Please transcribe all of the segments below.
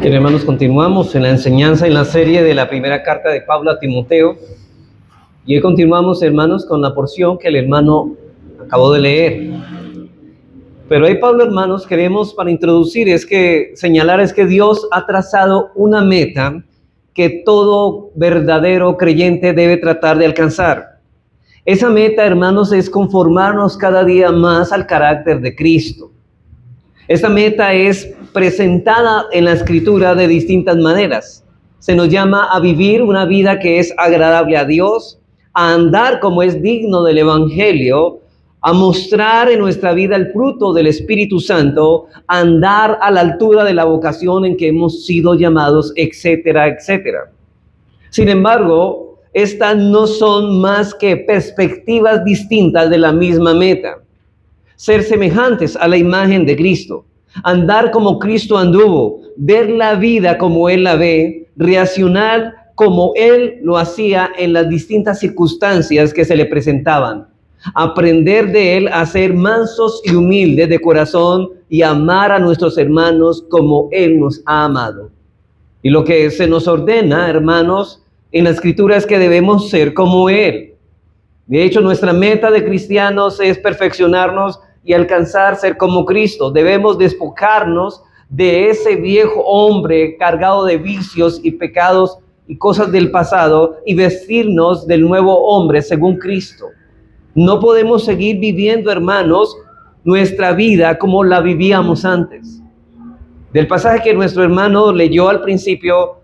Bien, hermanos, continuamos en la enseñanza en la serie de la primera carta de Pablo a Timoteo. Y hoy continuamos, hermanos, con la porción que el hermano acabó de leer. Pero hoy, Pablo, hermanos, queremos para introducir señalar que Dios ha trazado una meta que todo verdadero creyente debe tratar de alcanzar. Esa meta, hermanos, es conformarnos cada día más al carácter de Cristo. Esta meta es presentada en la Escritura de distintas maneras. Se nos llama a vivir una vida que es agradable a Dios, a andar como es digno del Evangelio, a mostrar en nuestra vida el fruto del Espíritu Santo, a andar a la altura de la vocación en que hemos sido llamados, etcétera, etcétera. Sin embargo, estas no son más que perspectivas distintas de la misma meta. Ser semejantes a la imagen de Cristo, andar como Cristo anduvo, ver la vida como Él la ve, reaccionar como Él lo hacía en las distintas circunstancias que se le presentaban, aprender de Él a ser mansos y humildes de corazón y amar a nuestros hermanos como Él nos ha amado. Y lo que se nos ordena, hermanos, en la Escritura es que debemos ser como Él. De hecho, nuestra meta de cristianos es perfeccionarnos y alcanzar ser como Cristo. Debemos despojarnos de ese viejo hombre cargado de vicios y pecados y cosas del pasado y vestirnos del nuevo hombre según Cristo. No podemos seguir viviendo, hermanos, nuestra vida como la vivíamos antes. Del pasaje que nuestro hermano leyó al principio,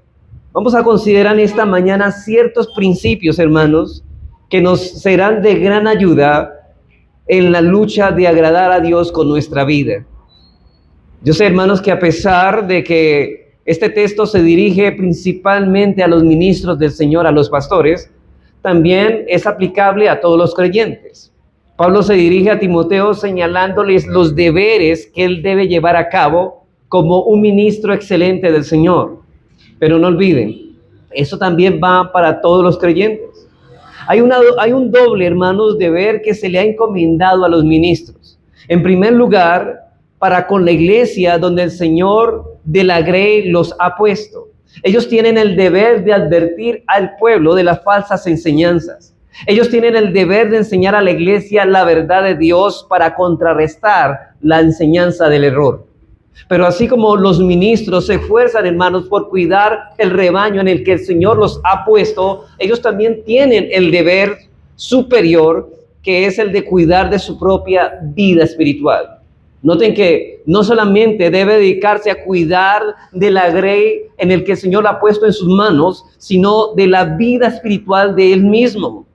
vamos a considerar esta mañana ciertos principios, hermanos, que nos serán de gran ayuda en la lucha de agradar a Dios con nuestra vida. Yo sé, hermanos, que a pesar de que este texto se dirige principalmente a los ministros del Señor, a los pastores, también es aplicable a todos los creyentes. Pablo se dirige a Timoteo señalándoles los deberes que él debe llevar a cabo como un ministro excelente del Señor. Pero no olviden, eso también va para todos los creyentes. Hay un doble, hermanos, deber que se le ha encomendado a los ministros. En primer lugar, para con la iglesia donde el Señor de la grey los ha puesto. Ellos tienen el deber de advertir al pueblo de las falsas enseñanzas. Ellos tienen el deber de enseñar a la iglesia la verdad de Dios para contrarrestar la enseñanza del error. Pero así como los ministros se esfuerzan, hermanos, por cuidar el rebaño en el que el Señor los ha puesto, ellos también tienen el deber superior, que es el de cuidar de su propia vida espiritual. Noten que no solamente debe dedicarse a cuidar de la grey en el que el Señor ha puesto en sus manos, sino de la vida espiritual de él mismo.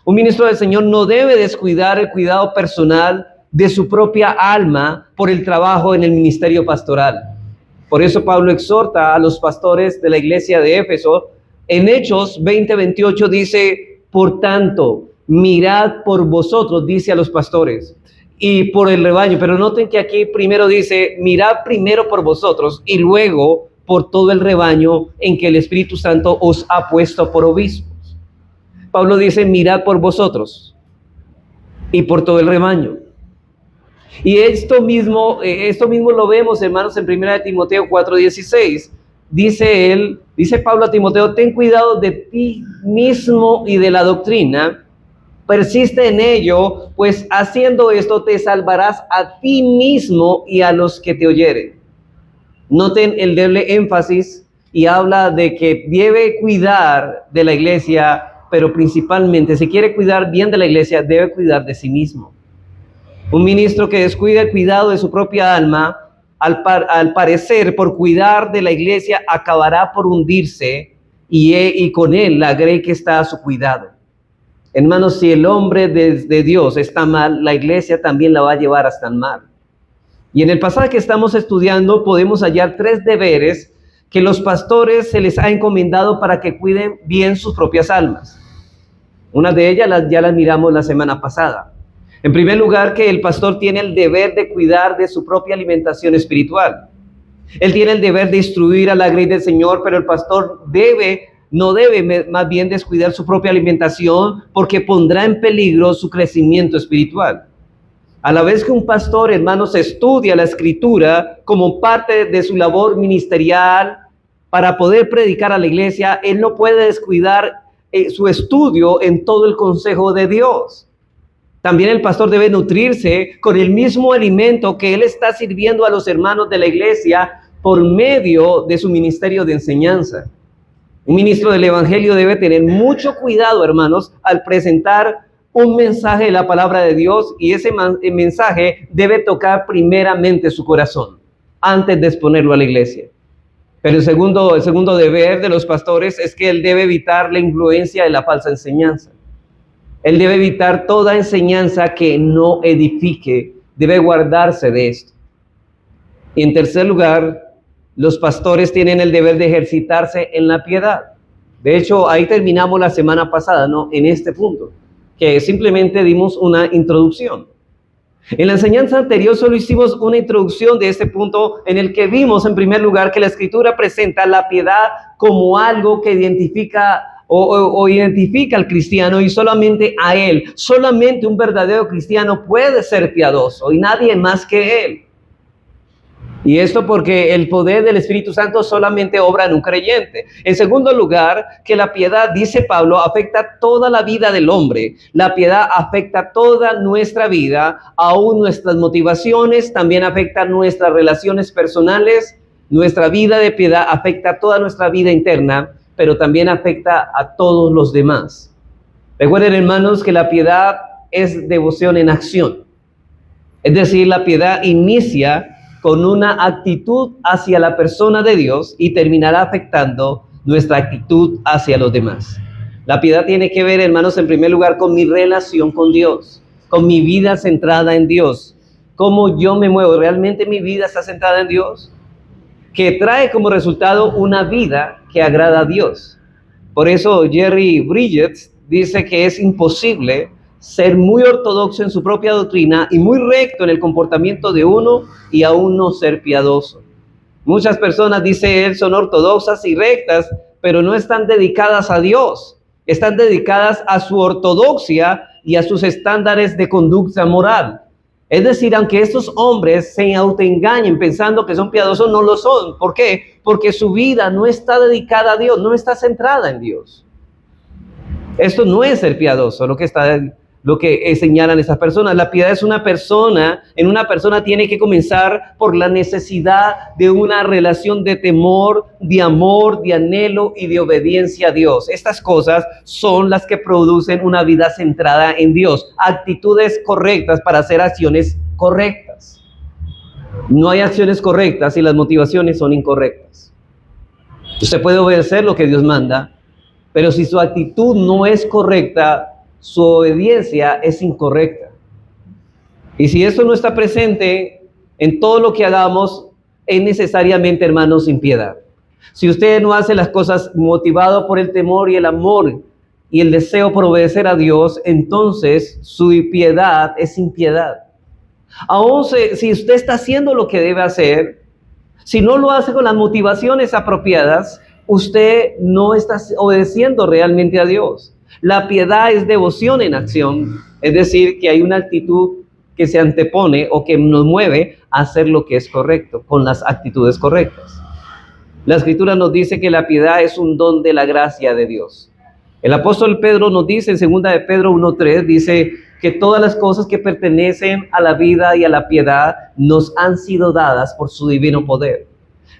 Un ministro del Señor no debe descuidar el cuidado personal de su propia alma por el trabajo en el ministerio pastoral. Por eso Pablo exhorta a los pastores de la iglesia de Éfeso. En Hechos 20:28 dice, por tanto, mirad por vosotros, dice a los pastores, y por el rebaño. Pero noten que aquí primero dice, mirad primero por vosotros y luego por todo el rebaño en que el Espíritu Santo os ha puesto por obispos. Pablo dice, mirad por vosotros y por todo el rebaño. Y esto mismo lo vemos, hermanos, en 1 Timoteo 4:16. Dice Pablo a Timoteo, ten cuidado de ti mismo y de la doctrina, persiste en ello, pues haciendo esto te salvarás a ti mismo y a los que te oyeren. Noten el doble énfasis y habla de que debe cuidar de la iglesia, pero principalmente, si quiere cuidar bien de la iglesia, debe cuidar de sí mismo. Un ministro que descuida el cuidado de su propia alma, al parecer, por cuidar de la iglesia, acabará por hundirse y con él la grey que está a su cuidado. Hermanos, si el hombre de Dios está mal, la iglesia también la va a llevar hasta el mal. Y en el pasaje que estamos estudiando podemos hallar 3 deberes que los pastores se les ha encomendado para que cuiden bien sus propias almas. Una de ellas ya las miramos la semana pasada. En primer lugar, que el pastor tiene el deber de cuidar de su propia alimentación espiritual. Él tiene el deber de instruir a la grey del Señor, pero el pastor no debe más bien descuidar su propia alimentación porque pondrá en peligro su crecimiento espiritual. A la vez que un pastor, hermanos, estudia la Escritura como parte de su labor ministerial para poder predicar a la iglesia, él no puede descuidar su estudio en todo el consejo de Dios. También el pastor debe nutrirse con el mismo alimento que él está sirviendo a los hermanos de la iglesia por medio de su ministerio de enseñanza. Un ministro del evangelio debe tener mucho cuidado, hermanos, al presentar un mensaje de la palabra de Dios, y ese mensaje debe tocar primeramente su corazón antes de exponerlo a la iglesia. Pero el segundo deber de los pastores es que él debe evitar la influencia de la falsa enseñanza. Él debe evitar toda enseñanza que no edifique, debe guardarse de esto. Y en tercer lugar, los pastores tienen el deber de ejercitarse en la piedad. De hecho, ahí terminamos la semana pasada, ¿no? En este punto, que simplemente dimos una introducción. En la enseñanza anterior solo hicimos una introducción de este punto en el que vimos en primer lugar que la Escritura presenta la piedad como algo que identifica o identifica al cristiano, y solamente a él. Solamente un verdadero cristiano puede ser piadoso y nadie más que él. Y esto porque el poder del Espíritu Santo solamente obra en un creyente. En segundo lugar, que la piedad, dice Pablo, afecta toda la vida del hombre. La piedad afecta toda nuestra vida, aún nuestras motivaciones, también afecta nuestras relaciones personales. Nuestra vida de piedad afecta toda nuestra vida interna, pero también afecta a todos los demás. Recuerden, hermanos, que la piedad es devoción en acción. Es decir, la piedad inicia con una actitud hacia la persona de Dios y terminará afectando nuestra actitud hacia los demás. La piedad tiene que ver, hermanos, en primer lugar con mi relación con Dios, con mi vida centrada en Dios. ¿Cómo yo me muevo? ¿Realmente mi vida está centrada en Dios? Que trae como resultado una vida que agrada a Dios. Por eso Jerry Bridges dice que es imposible ser muy ortodoxo en su propia doctrina y muy recto en el comportamiento de uno y aún no ser piadoso. Muchas personas, dice él, son ortodoxas y rectas, pero no están dedicadas a Dios. Están dedicadas a su ortodoxia y a sus estándares de conducta moral. Es decir, aunque estos hombres se autoengañen pensando que son piadosos, no lo son. ¿Por qué? Porque su vida no está dedicada a Dios, no está centrada en Dios. Esto no es ser piadoso, lo que señalan esas personas. La piedad es en una persona tiene que comenzar por la necesidad de una relación de temor, de amor, de anhelo y de obediencia a Dios. Estas cosas son las que producen una vida centrada en Dios, actitudes correctas para hacer acciones correctas. No hay acciones correctas si las motivaciones son incorrectas. Usted puede obedecer lo que Dios manda, pero si su actitud no es correcta, su obediencia es incorrecta. Y si esto no está presente en todo lo que hagamos, es necesariamente, hermanos, sin piedad. Si usted no hace las cosas motivado por el temor y el amor y el deseo por obedecer a Dios, entonces su piedad es impiedad. Aún si usted está haciendo lo que debe hacer, si no lo hace con las motivaciones apropiadas, usted no está obedeciendo realmente a Dios. La piedad es devoción en acción, es decir, que hay una actitud que se antepone o que nos mueve a hacer lo que es correcto, con las actitudes correctas. La Escritura nos dice que la piedad es un don de la gracia de Dios. El apóstol Pedro nos dice en 2 de Pedro 1:3, dice que todas las cosas que pertenecen a la vida y a la piedad nos han sido dadas por su divino poder.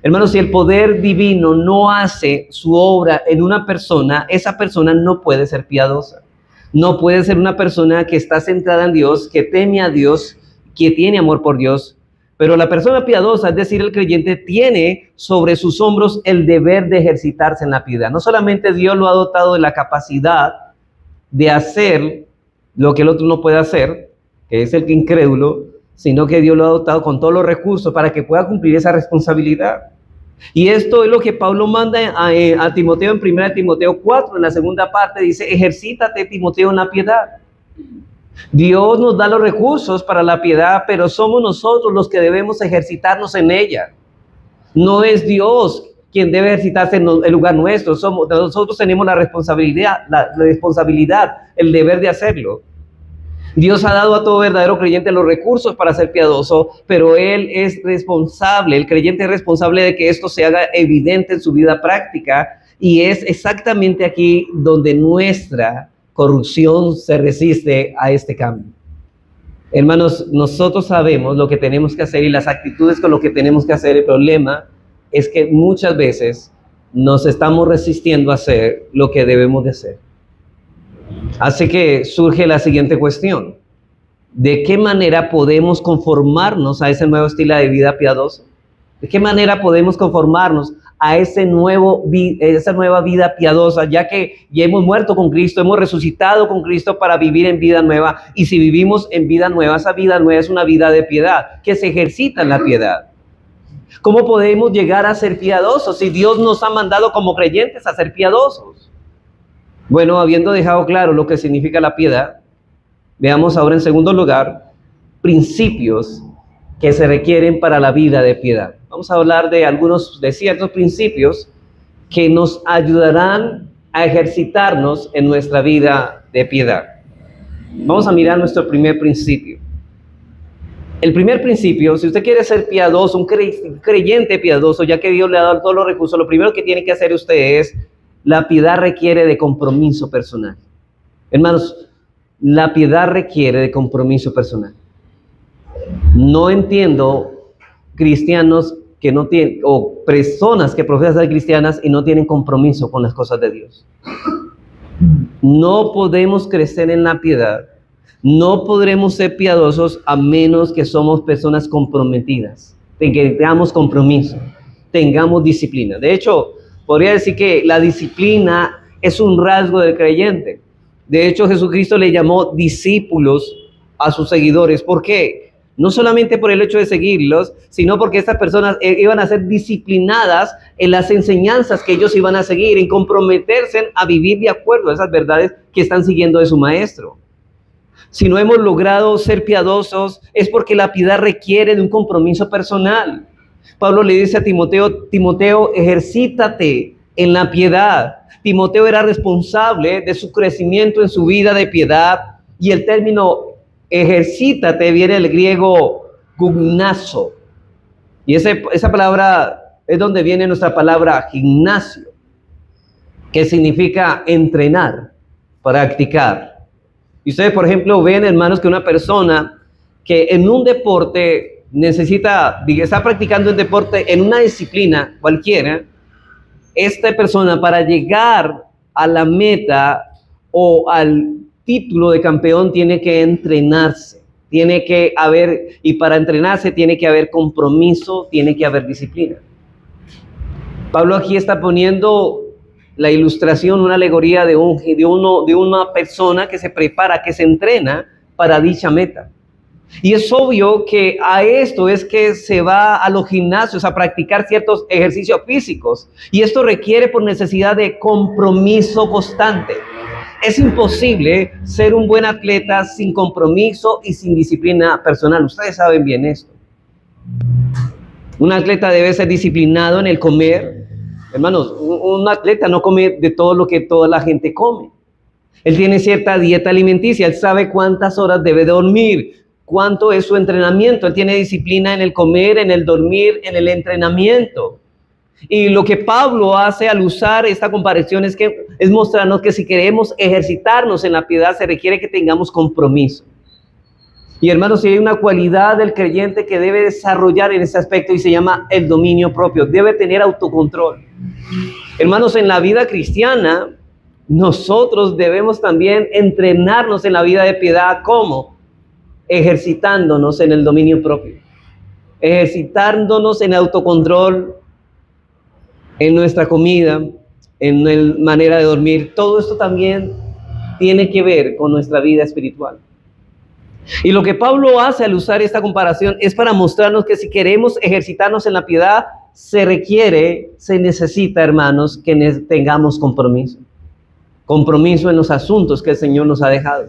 Hermanos, si el poder divino no hace su obra en una persona, esa persona no puede ser piadosa. No puede ser una persona que está centrada en Dios, que teme a Dios, que tiene amor por Dios. Pero la persona piadosa, es decir, el creyente, tiene sobre sus hombros el deber de ejercitarse en la piedad. No solamente Dios lo ha dotado de la capacidad de hacer lo que el otro no puede hacer, que es el incrédulo, sino que Dios lo ha dotado con todos los recursos para que pueda cumplir esa responsabilidad. Y esto es lo que Pablo manda a Timoteo en 1 Timoteo 4, en la segunda parte, dice: ejercítate, Timoteo, en la piedad. Dios nos da los recursos para la piedad, pero somos nosotros los que debemos ejercitarnos en ella. No es Dios quien debe ejercitarse en el lugar nuestro. Nosotros tenemos la responsabilidad, el deber de hacerlo. Dios ha dado a todo verdadero creyente los recursos para ser piadoso, pero él es responsable, el creyente es responsable de que esto se haga evidente en su vida práctica, y es exactamente aquí donde nuestra corrupción se resiste a este cambio. Hermanos, nosotros sabemos lo que tenemos que hacer y las actitudes con lo que tenemos que hacer. El problema es que muchas veces nos estamos resistiendo a hacer lo que debemos de hacer. Así que surge la siguiente cuestión: ¿de qué manera podemos conformarnos a ese nuevo estilo de vida piadoso? ¿De qué manera podemos conformarnos a esa nueva vida piadosa, ya que ya hemos muerto con Cristo, hemos resucitado con Cristo para vivir en vida nueva? Y si vivimos en vida nueva, esa vida nueva es una vida de piedad, que se ejercita en la piedad. ¿Cómo podemos llegar a ser piadosos si Dios nos ha mandado como creyentes a ser piadosos? Bueno, habiendo dejado claro lo que significa la piedad, veamos ahora en segundo lugar principios que se requieren para la vida de piedad. Vamos a hablar de ciertos principios que nos ayudarán a ejercitarnos en nuestra vida de piedad. Vamos a mirar nuestro primer principio. El primer principio, si usted quiere ser piadoso, un creyente piadoso, ya que Dios le ha dado todos los recursos, lo primero que tiene que hacer usted es: la piedad requiere de compromiso personal. Hermanos, la piedad requiere de compromiso personal. No entiendo cristianos que no tienen, o personas que profesan ser cristianas y no tienen compromiso con las cosas de Dios. No podemos crecer en la piedad, no podremos ser piadosos a menos que somos personas comprometidas, que tengamos compromiso, tengamos disciplina. De hecho, podría decir que la disciplina es un rasgo del creyente. De hecho, Jesucristo le llamó discípulos a sus seguidores. ¿Por qué? No solamente por el hecho de seguirlos, sino porque estas personas iban a ser disciplinadas en las enseñanzas que ellos iban a seguir, en comprometerse a vivir de acuerdo a esas verdades que están siguiendo de su maestro. Si no hemos logrado ser piadosos, es porque la piedad requiere de un compromiso personal. Pablo le dice a Timoteo, ejercítate en la piedad. Timoteo era responsable de su crecimiento en su vida de piedad, y el término ejercítate viene del griego gymnazo, y esa palabra es donde viene nuestra palabra gimnasio, que significa entrenar, practicar. Y ustedes, por ejemplo, ven, hermanos, que una persona que en un deporte está practicando un deporte en una disciplina cualquiera, esta persona, para llegar a la meta o al título de campeón, tiene que entrenarse, y para entrenarse tiene que haber compromiso, tiene que haber disciplina. Pablo aquí está poniendo la ilustración, una alegoría de una persona que se prepara, que se entrena para dicha meta. Y es obvio que a esto es que se va a los gimnasios a practicar ciertos ejercicios físicos, y esto requiere por necesidad de compromiso constante. Es imposible ser un buen atleta sin compromiso y sin disciplina personal. Ustedes saben bien esto. Un atleta debe ser disciplinado en el comer. Hermanos, un atleta no come de todo lo que toda la gente come. Él tiene cierta dieta alimenticia, él sabe cuántas horas debe dormir, cuánto es su entrenamiento. Él tiene disciplina en el comer, en el dormir, en el entrenamiento. Y lo que Pablo hace al usar esta comparación es mostrarnos que si queremos ejercitarnos en la piedad, se requiere que tengamos compromiso. Y hermanos, si hay una cualidad del creyente que debe desarrollar en ese aspecto, y se llama el dominio propio, debe tener autocontrol. Hermanos, en la vida cristiana, nosotros debemos también entrenarnos en la vida de piedad. ¿Cómo? Ejercitándonos en el dominio propio, ejercitándonos en autocontrol, en nuestra comida, en la manera de dormir. Todo esto también tiene que ver con nuestra vida espiritual. Y lo que Pablo hace al usar esta comparación es para mostrarnos que si queremos ejercitarnos en la piedad, se necesita, hermanos, que tengamos compromiso. Compromiso en los asuntos que el Señor nos ha dejado.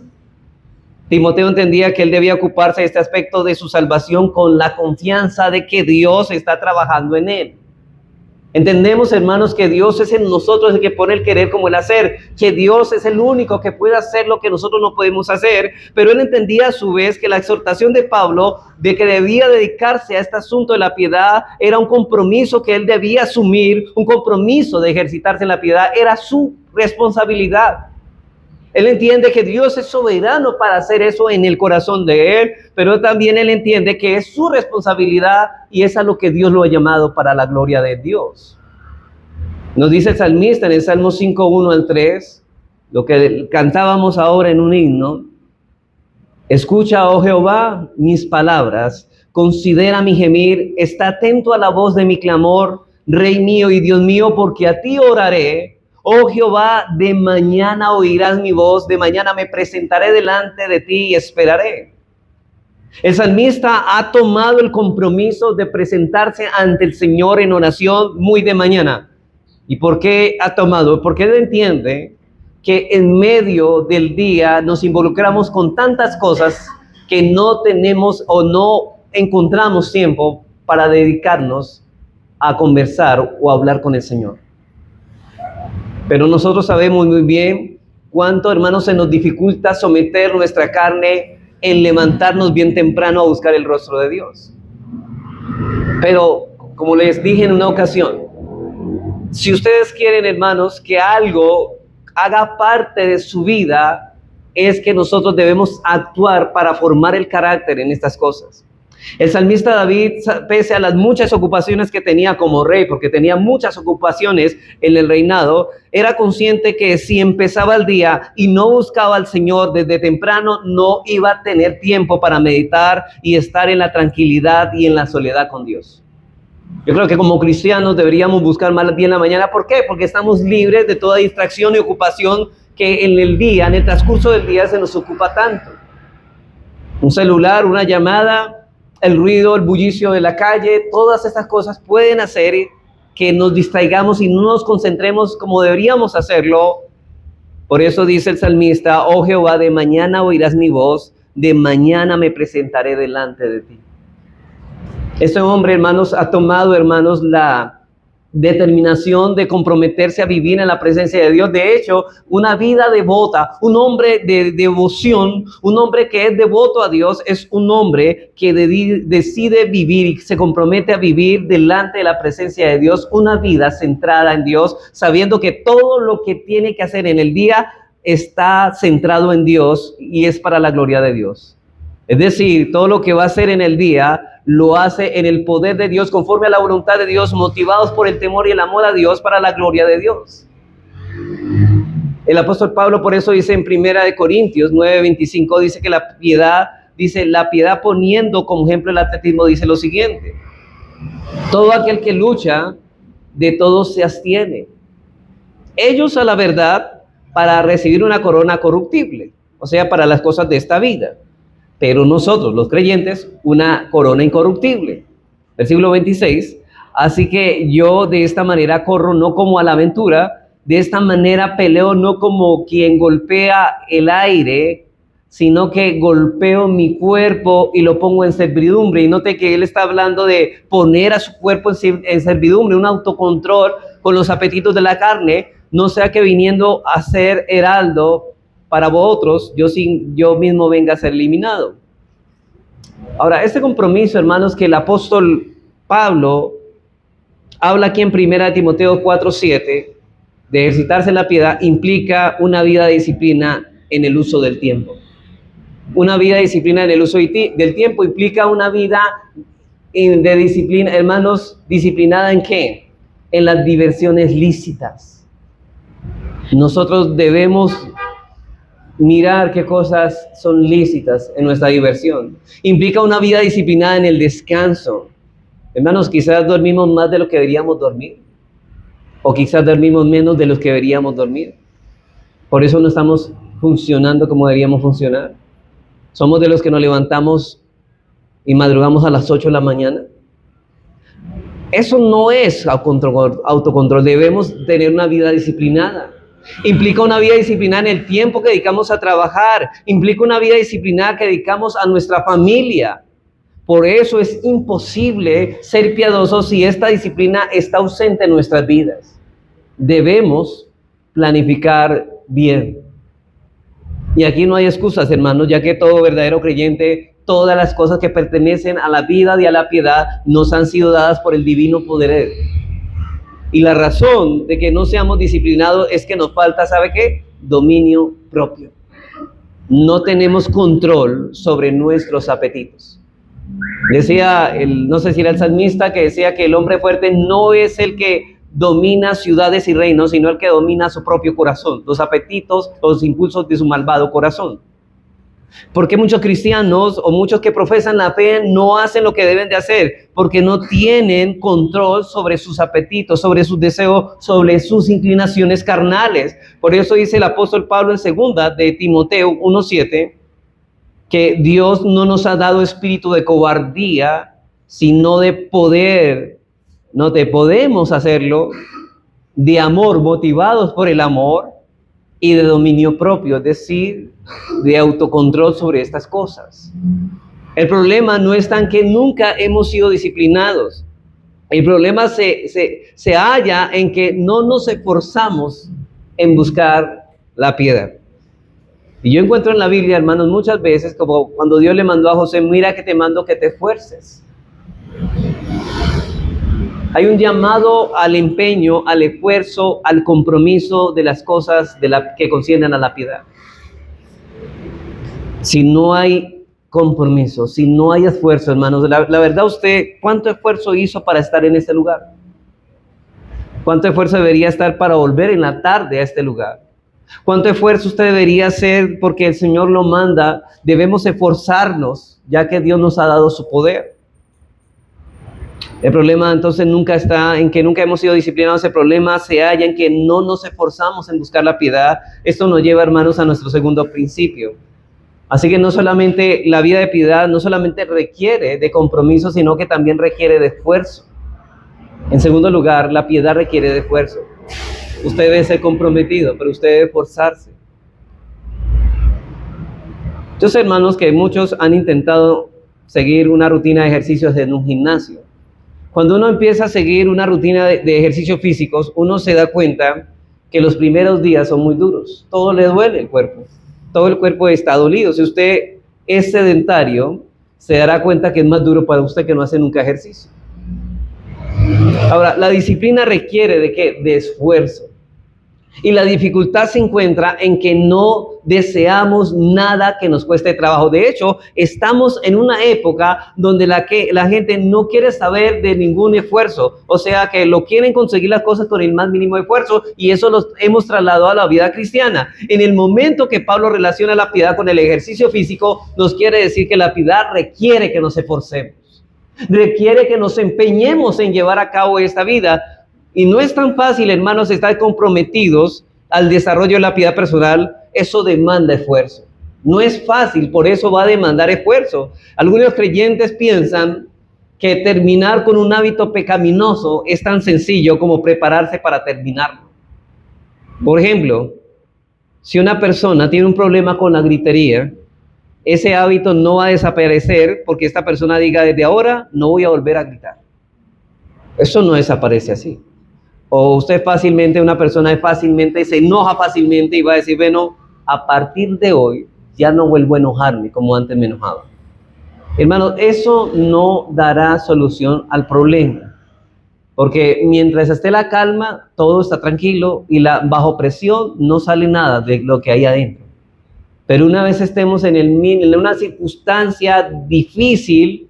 Timoteo entendía que él debía ocuparse de este aspecto de su salvación con la confianza de que Dios está trabajando en él. Entendemos, hermanos, que Dios es en nosotros el que pone el querer como el hacer, que Dios es el único que puede hacer lo que nosotros no podemos hacer, pero él entendía a su vez que la exhortación de Pablo de que debía dedicarse a este asunto de la piedad era un compromiso que él debía asumir, un compromiso de ejercitarse en la piedad, era su responsabilidad. Él entiende que Dios es soberano para hacer eso en el corazón de él, pero también él entiende que es su responsabilidad y es a lo que Dios lo ha llamado para la gloria de Dios. Nos dice el salmista en el Salmo 5, 1 al 3, lo que cantábamos ahora en un himno: escucha, oh Jehová, mis palabras, considera mi gemir, está atento a la voz de mi clamor, Rey mío y Dios mío, porque a ti oraré. Oh Jehová, de mañana oirás mi voz, de mañana me presentaré delante de ti y esperaré. El salmista ha tomado el compromiso de presentarse ante el Señor en oración muy de mañana. ¿Y por qué ha tomado? Porque él entiende que en medio del día nos involucramos con tantas cosas que no tenemos o no encontramos tiempo para dedicarnos a conversar o a hablar con el Señor. Pero nosotros sabemos muy bien cuánto, hermanos, se nos dificulta someter nuestra carne en levantarnos bien temprano a buscar el rostro de Dios. Pero, como les dije en una ocasión, si ustedes quieren, hermanos, que algo haga parte de su vida, es que nosotros debemos actuar para formar el carácter en estas cosas. El salmista David, pese a las muchas ocupaciones que tenía como rey, porque tenía muchas ocupaciones en el reinado, era consciente que si empezaba el día y no buscaba al Señor desde temprano, no iba a tener tiempo para meditar y estar en la tranquilidad y en la soledad con Dios. Yo creo que como cristianos deberíamos buscar más bien la mañana. ¿Por qué? Porque estamos libres de toda distracción y ocupación que en el día, en el transcurso del día, se nos ocupa tanto. Un celular, una llamada, el ruido, el bullicio de la calle, todas estas cosas pueden hacer que nos distraigamos y no nos concentremos como deberíamos hacerlo. Por eso dice el salmista: oh Jehová, de mañana oirás mi voz, de mañana me presentaré delante de ti. Este hombre, hermanos, ha tomado, hermanos, la determinación de comprometerse a vivir en la presencia de Dios. De hecho, una vida devota, un hombre de devoción, un hombre que es devoto a Dios, es un hombre que decide vivir y se compromete a vivir delante de la presencia de Dios, una vida centrada en Dios, sabiendo que todo lo que tiene que hacer en el día está centrado en Dios y es para la gloria de Dios. Es decir, todo lo que va a hacer en el día lo hace en el poder de Dios, conforme a la voluntad de Dios, motivados por el temor y el amor a Dios para la gloria de Dios. El apóstol Pablo por eso dice en 1 Corintios 9:25, dice que la piedad poniendo como ejemplo el atletismo, dice lo siguiente: todo aquel que lucha, de todo se abstiene. Ellos a la verdad para recibir una corona corruptible, o sea, para las cosas de esta vida. Pero nosotros, los creyentes, una corona incorruptible. Versículo 26. Así que yo de esta manera corro no como a la aventura, de esta manera peleo no como quien golpea el aire, sino que golpeo mi cuerpo y lo pongo en servidumbre. Y note que él está hablando de poner a su cuerpo en servidumbre, un autocontrol con los apetitos de la carne, no sea que viniendo a ser heraldo para vosotros, yo mismo venga a ser eliminado. Ahora, este compromiso, hermanos, que el apóstol Pablo habla aquí en 1 Timoteo 4:7, de ejercitarse en la piedad, implica una vida de disciplina en el uso del tiempo. Una vida de disciplina en el uso del tiempo implica una vida de disciplina, hermanos, disciplinada ¿en qué? En las diversiones lícitas. Nosotros debemos mirar qué cosas son lícitas en nuestra diversión. Implica una vida disciplinada en el descanso. Hermanos, quizás dormimos más de lo que deberíamos dormir, o quizás dormimos menos de lo que deberíamos dormir. Por eso no estamos funcionando como deberíamos funcionar. Somos de los que nos levantamos y madrugamos a las 8 de la mañana. Eso no es autocontrol. Debemos tener una vida disciplinada. Implica una vida disciplinada en el tiempo que dedicamos a trabajar. Implica una vida disciplinada que dedicamos a nuestra familia. Por eso es imposible ser piadoso si esta disciplina está ausente en nuestras vidas. Debemos planificar bien. Y aquí no hay excusas, hermanos, ya que todo verdadero creyente, todas las cosas que pertenecen a la vida y a la piedad nos han sido dadas por el divino poder de Dios. Y la razón de que no seamos disciplinados es que nos falta, ¿sabe qué? Dominio propio. No tenemos control sobre nuestros apetitos. Decía, no sé si era el salmista, que decía que el hombre fuerte no es el que domina ciudades y reinos, sino el que domina su propio corazón, los apetitos, los impulsos de su malvado corazón. ¿Por qué muchos cristianos o muchos que profesan la fe no hacen lo que deben de hacer? Porque no tienen control sobre sus apetitos, sobre sus deseos, sobre sus inclinaciones carnales. Por eso dice el apóstol Pablo en 2 de Timoteo 1:7, que Dios no nos ha dado espíritu de cobardía, sino de poder. No te podemos hacerlo de amor, motivados por el amor y de dominio propio, es decir, de autocontrol sobre estas cosas. El problema no es tan que nunca hemos sido disciplinados. El problema se halla en que no nos esforzamos en buscar la piedad. Y yo encuentro en la Biblia, hermanos, muchas veces, como cuando Dios le mandó a José, mira que te mando que te esfuerces. Hay un llamado al empeño, al esfuerzo, al compromiso de las cosas que conciernen a la piedad. Si no hay compromiso, si no hay esfuerzo, hermanos, la verdad, usted, ¿cuánto esfuerzo hizo para estar en este lugar? ¿Cuánto esfuerzo debería estar para volver en la tarde a este lugar? ¿Cuánto esfuerzo usted debería hacer porque el Señor lo manda? Debemos esforzarnos, ya que Dios nos ha dado su poder. El problema entonces nunca está en que nunca hemos sido disciplinados. El problema se halla en que no nos esforzamos en buscar la piedad. Esto nos lleva, hermanos, a nuestro segundo principio. Así que no solamente la vida de piedad, no solamente requiere de compromiso, sino que también requiere de esfuerzo. En segundo lugar, la piedad requiere de esfuerzo. Usted debe ser comprometido, pero usted debe esforzarse. Yo sé, hermanos, que muchos han intentado seguir una rutina de ejercicios en un gimnasio. Cuando uno empieza a seguir una rutina de ejercicios físicos, uno se da cuenta que los primeros días son muy duros. Todo le duele el cuerpo. Todo el cuerpo está dolido. Si usted es sedentario, se dará cuenta que es más duro para usted que no hace nunca ejercicio. Ahora, la disciplina requiere ¿de qué? De esfuerzo. Y la dificultad se encuentra en que no deseamos nada que nos cueste trabajo. De hecho, estamos en una época donde la gente no quiere saber de ningún esfuerzo. O sea, que lo quieren conseguir las cosas con el más mínimo esfuerzo, y eso lo hemos trasladado a la vida cristiana. En el momento que Pablo relaciona la piedad con el ejercicio físico, nos quiere decir que la piedad requiere que nos esforcemos. Requiere que nos empeñemos en llevar a cabo esta vida. Y no es tan fácil, hermanos, estar comprometidos al desarrollo de la piedad personal. Eso demanda esfuerzo. No es fácil, por eso va a demandar esfuerzo. Algunos creyentes piensan que terminar con un hábito pecaminoso es tan sencillo como prepararse para terminarlo. Por ejemplo, si una persona tiene un problema con la gritería, ese hábito no va a desaparecer porque esta persona diga, desde ahora no voy a volver a gritar. Eso no desaparece así. O usted una persona fácilmente se enoja fácilmente y va a decir, bueno, a partir de hoy ya no vuelvo a enojarme como antes me enojaba. Hermanos, eso no dará solución al problema. Porque mientras esté la calma, todo está tranquilo, y bajo presión no sale nada de lo que hay adentro. Pero una vez estemos en una circunstancia difícil,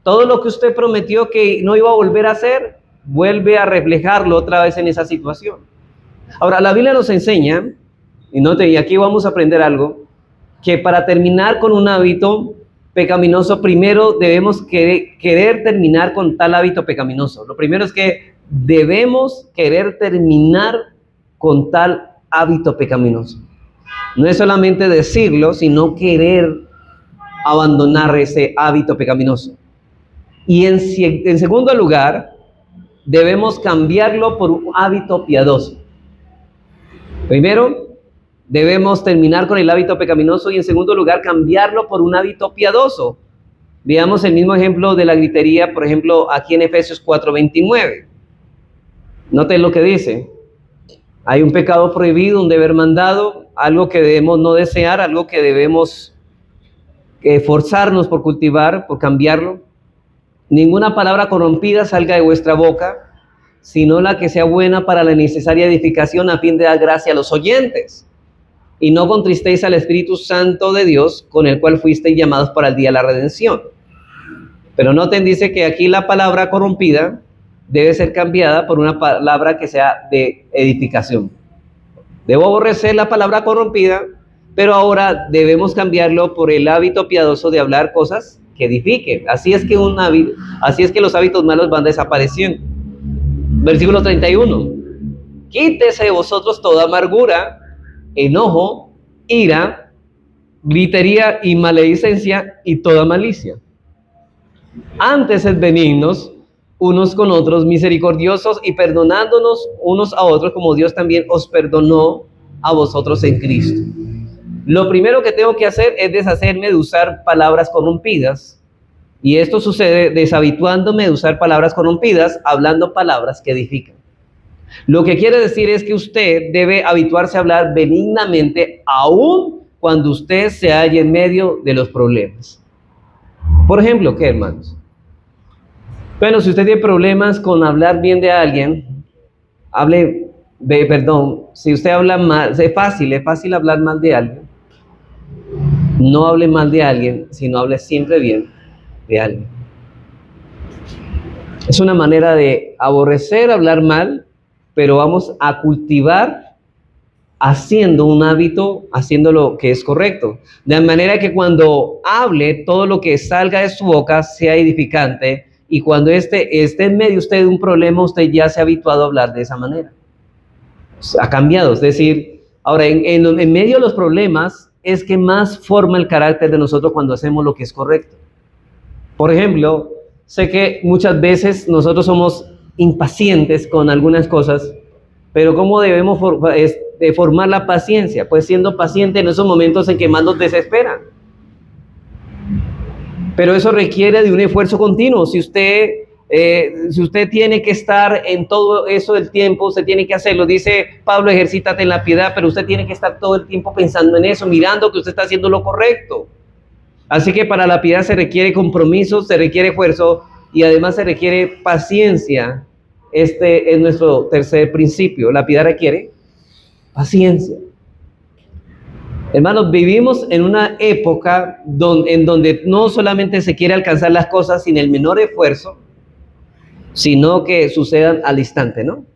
todo lo que usted prometió que no iba a volver a hacer, vuelve a reflejarlo otra vez en esa situación. Ahora, la Biblia nos enseña, y aquí vamos a aprender algo, que para terminar con un hábito pecaminoso, primero debemos querer terminar con tal hábito pecaminoso. Lo primero es que debemos querer terminar con tal hábito pecaminoso. No es solamente decirlo, sino querer abandonar ese hábito pecaminoso. Y en segundo lugar, debemos cambiarlo por un hábito piadoso. Primero, debemos terminar con el hábito pecaminoso, y en segundo lugar, cambiarlo por un hábito piadoso. Veamos el mismo ejemplo de la gritería, por ejemplo, aquí en Efesios 4:29. Noten lo que dice. Hay un pecado prohibido, un deber mandado, algo que debemos no desear, algo que debemos esforzarnos por cultivar, por cambiarlo. Ninguna palabra corrompida salga de vuestra boca, sino la que sea buena para la necesaria edificación a fin de dar gracia a los oyentes. Y no contristéis al Espíritu Santo de Dios, con el cual fuisteis llamados para el día de la redención. Pero noten, dice que aquí la palabra corrompida debe ser cambiada por una palabra que sea de edificación. Debo aborrecer la palabra corrompida, pero ahora debemos cambiarlo por el hábito piadoso de hablar cosas que edifiquen. Así es que los hábitos malos van desapareciendo. Versículo 31. Quítese de vosotros toda amargura, enojo, ira, gritería y maledicencia y toda malicia. Antes sed benignos unos con otros, misericordiosos y perdonándonos unos a otros, como Dios también os perdonó a vosotros en Cristo. Lo primero que tengo que hacer es deshacerme de usar palabras corrompidas, y esto sucede deshabituándome de usar palabras corrompidas, hablando palabras que edifican. Lo que quiere decir es que usted debe habituarse a hablar benignamente, aun cuando usted se halle en medio de los problemas. Por ejemplo, ¿qué, hermanos? Bueno, si usted tiene problemas con hablar bien de alguien, si usted habla mal, es fácil hablar mal de alguien. No hable mal de alguien, sino hable siempre bien de alguien. Es una manera de aborrecer hablar mal, pero vamos a cultivar haciendo un hábito, haciendo lo que es correcto. De manera que cuando hable, todo lo que salga de su boca sea edificante, y cuando esté en medio usted de un problema, usted ya se ha habituado a hablar de esa manera. Ha cambiado, es decir, ahora en medio de los problemas es que más forma el carácter de nosotros cuando hacemos lo que es correcto. Por ejemplo, sé que muchas veces nosotros somos impacientes con algunas cosas, pero ¿cómo debemos formar la paciencia? Pues siendo paciente en esos momentos en que más nos desesperan. Pero eso requiere de un esfuerzo continuo. Si usted tiene que estar en todo eso del tiempo, usted tiene que hacerlo. Dice Pablo, ejercítate en la piedad, pero usted tiene que estar todo el tiempo pensando en eso, mirando que usted está haciendo lo correcto. Así que para la piedad se requiere compromiso, se requiere esfuerzo y además se requiere paciencia. Este es nuestro tercer principio. La piedad requiere paciencia. Hermanos, vivimos en una época en donde no solamente se quiere alcanzar las cosas sin el menor esfuerzo, sino que sucedan al instante, ¿no?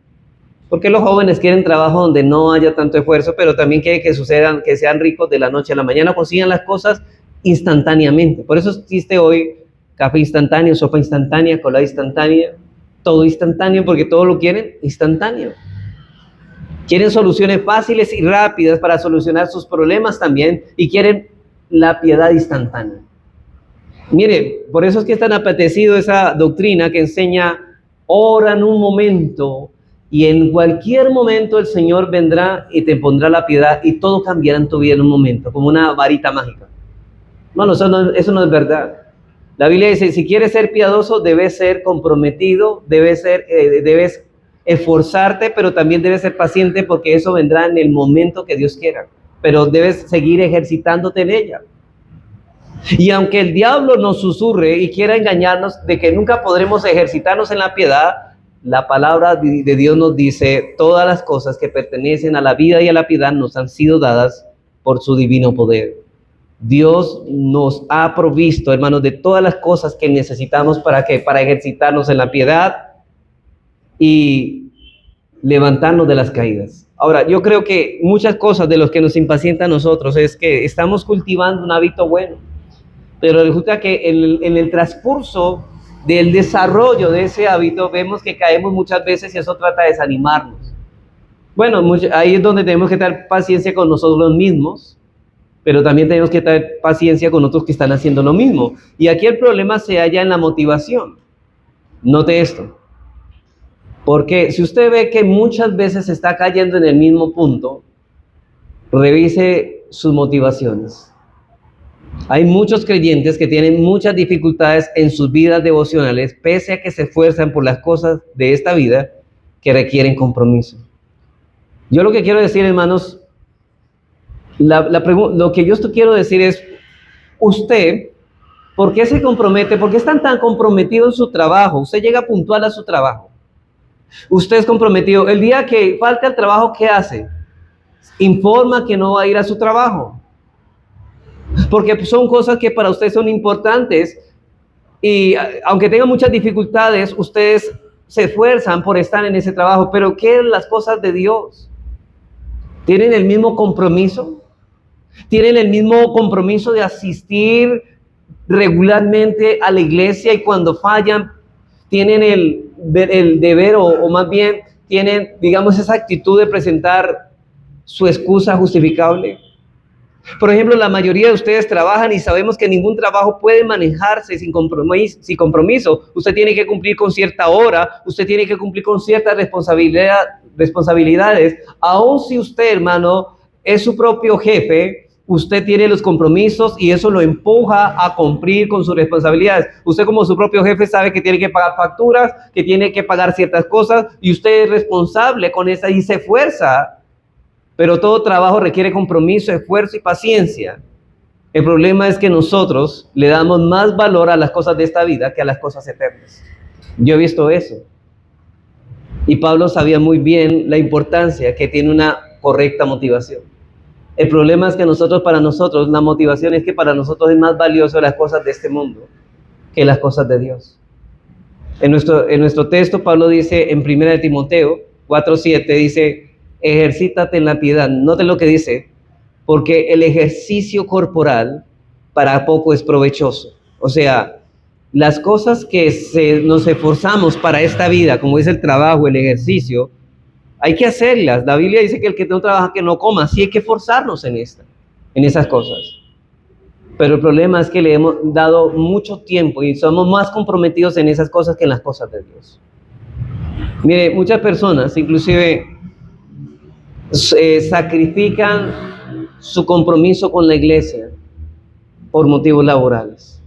Porque los jóvenes quieren trabajo donde no haya tanto esfuerzo, pero también quieren que sean ricos de la noche a la mañana, consigan las cosas instantáneamente. Por eso existe hoy café instantáneo, sopa instantánea, cola instantánea, todo instantáneo, porque todo lo quieren instantáneo. Quieren soluciones fáciles y rápidas para solucionar sus problemas también, y quieren la piedad instantánea. Mire, por eso es que es tan apetecido esa doctrina que enseña: ora en un momento y en cualquier momento el Señor vendrá y te pondrá la piedad y todo cambiará en tu vida en un momento, como una varita mágica. No, eso no es verdad. La Biblia dice: si quieres ser piadoso, debes ser comprometido, debes esforzarte, pero también debes ser paciente, porque eso vendrá en el momento que Dios quiera. Pero debes seguir ejercitándote en ella. Y aunque el diablo nos susurre y quiera engañarnos de que nunca podremos ejercitarnos en la piedad, la palabra de Dios nos dice: todas las cosas que pertenecen a la vida y a la piedad nos han sido dadas por su divino poder. Dios nos ha provisto, hermanos, de todas las cosas que necesitamos para ejercitarnos en la piedad y levantarnos de las caídas. Ahora, yo creo que muchas cosas de los que nos impacienta a nosotros es que estamos cultivando un hábito bueno, pero resulta que en el transcurso del desarrollo de ese hábito vemos que caemos muchas veces y eso trata de desanimarnos. Bueno, ahí es donde tenemos que tener paciencia con nosotros mismos, pero también tenemos que tener paciencia con otros que están haciendo lo mismo. Y aquí el problema se halla en la motivación. Note esto. Porque si usted ve que muchas veces está cayendo en el mismo punto, revise sus motivaciones. Hay muchos creyentes que tienen muchas dificultades en sus vidas devocionales, pese a que se esfuerzan por las cosas de esta vida que requieren compromiso. Yo lo que quiero decir, hermanos, lo que yo quiero decir es, usted, ¿por qué se compromete? ¿Por qué está tan comprometido en su trabajo? Usted llega puntual a su trabajo. Usted es comprometido. El día que falta el trabajo, ¿qué hace? Informa que no va a ir a su trabajo. Porque son cosas que para usted son importantes y aunque tengan muchas dificultades, ustedes se esfuerzan por estar en ese trabajo. Pero ¿qué son las cosas de Dios? ¿Tienen el mismo compromiso? ¿Tienen el mismo compromiso de asistir regularmente a la iglesia y cuando fallan tienen el deber o más bien tienen, digamos, esa actitud de presentar su excusa justificable? Por ejemplo, la mayoría de ustedes trabajan y sabemos que ningún trabajo puede manejarse sin compromiso. Usted tiene que cumplir con cierta hora, usted tiene que cumplir con ciertas responsabilidades. Aun si usted, hermano, es su propio jefe, usted tiene los compromisos y eso lo empuja a cumplir con sus responsabilidades. Usted como su propio jefe sabe que tiene que pagar facturas, que tiene que pagar ciertas cosas y usted es responsable con esa y se esfuerza. Pero todo trabajo requiere compromiso, esfuerzo y paciencia. El problema es que nosotros le damos más valor a las cosas de esta vida que a las cosas eternas. Yo he visto eso. Y Pablo sabía muy bien la importancia que tiene una correcta motivación. El problema es que para nosotros, la motivación es que para nosotros es más valioso las cosas de este mundo que las cosas de Dios. En nuestro texto, Pablo dice en 1 Timoteo 4:7, dice, ejercítate en la piedad. Note lo que dice, porque el ejercicio corporal para poco es provechoso. O sea, las cosas que nos esforzamos para esta vida, como es el trabajo, el ejercicio, hay que hacerlas. La Biblia dice que el que no trabaja, que no coma. Sí hay que esforzarnos en esas cosas. Pero el problema es que le hemos dado mucho tiempo y somos más comprometidos en esas cosas que en las cosas de Dios. Mire, muchas personas, inclusive, sacrifican su compromiso con la iglesia por motivos laborales,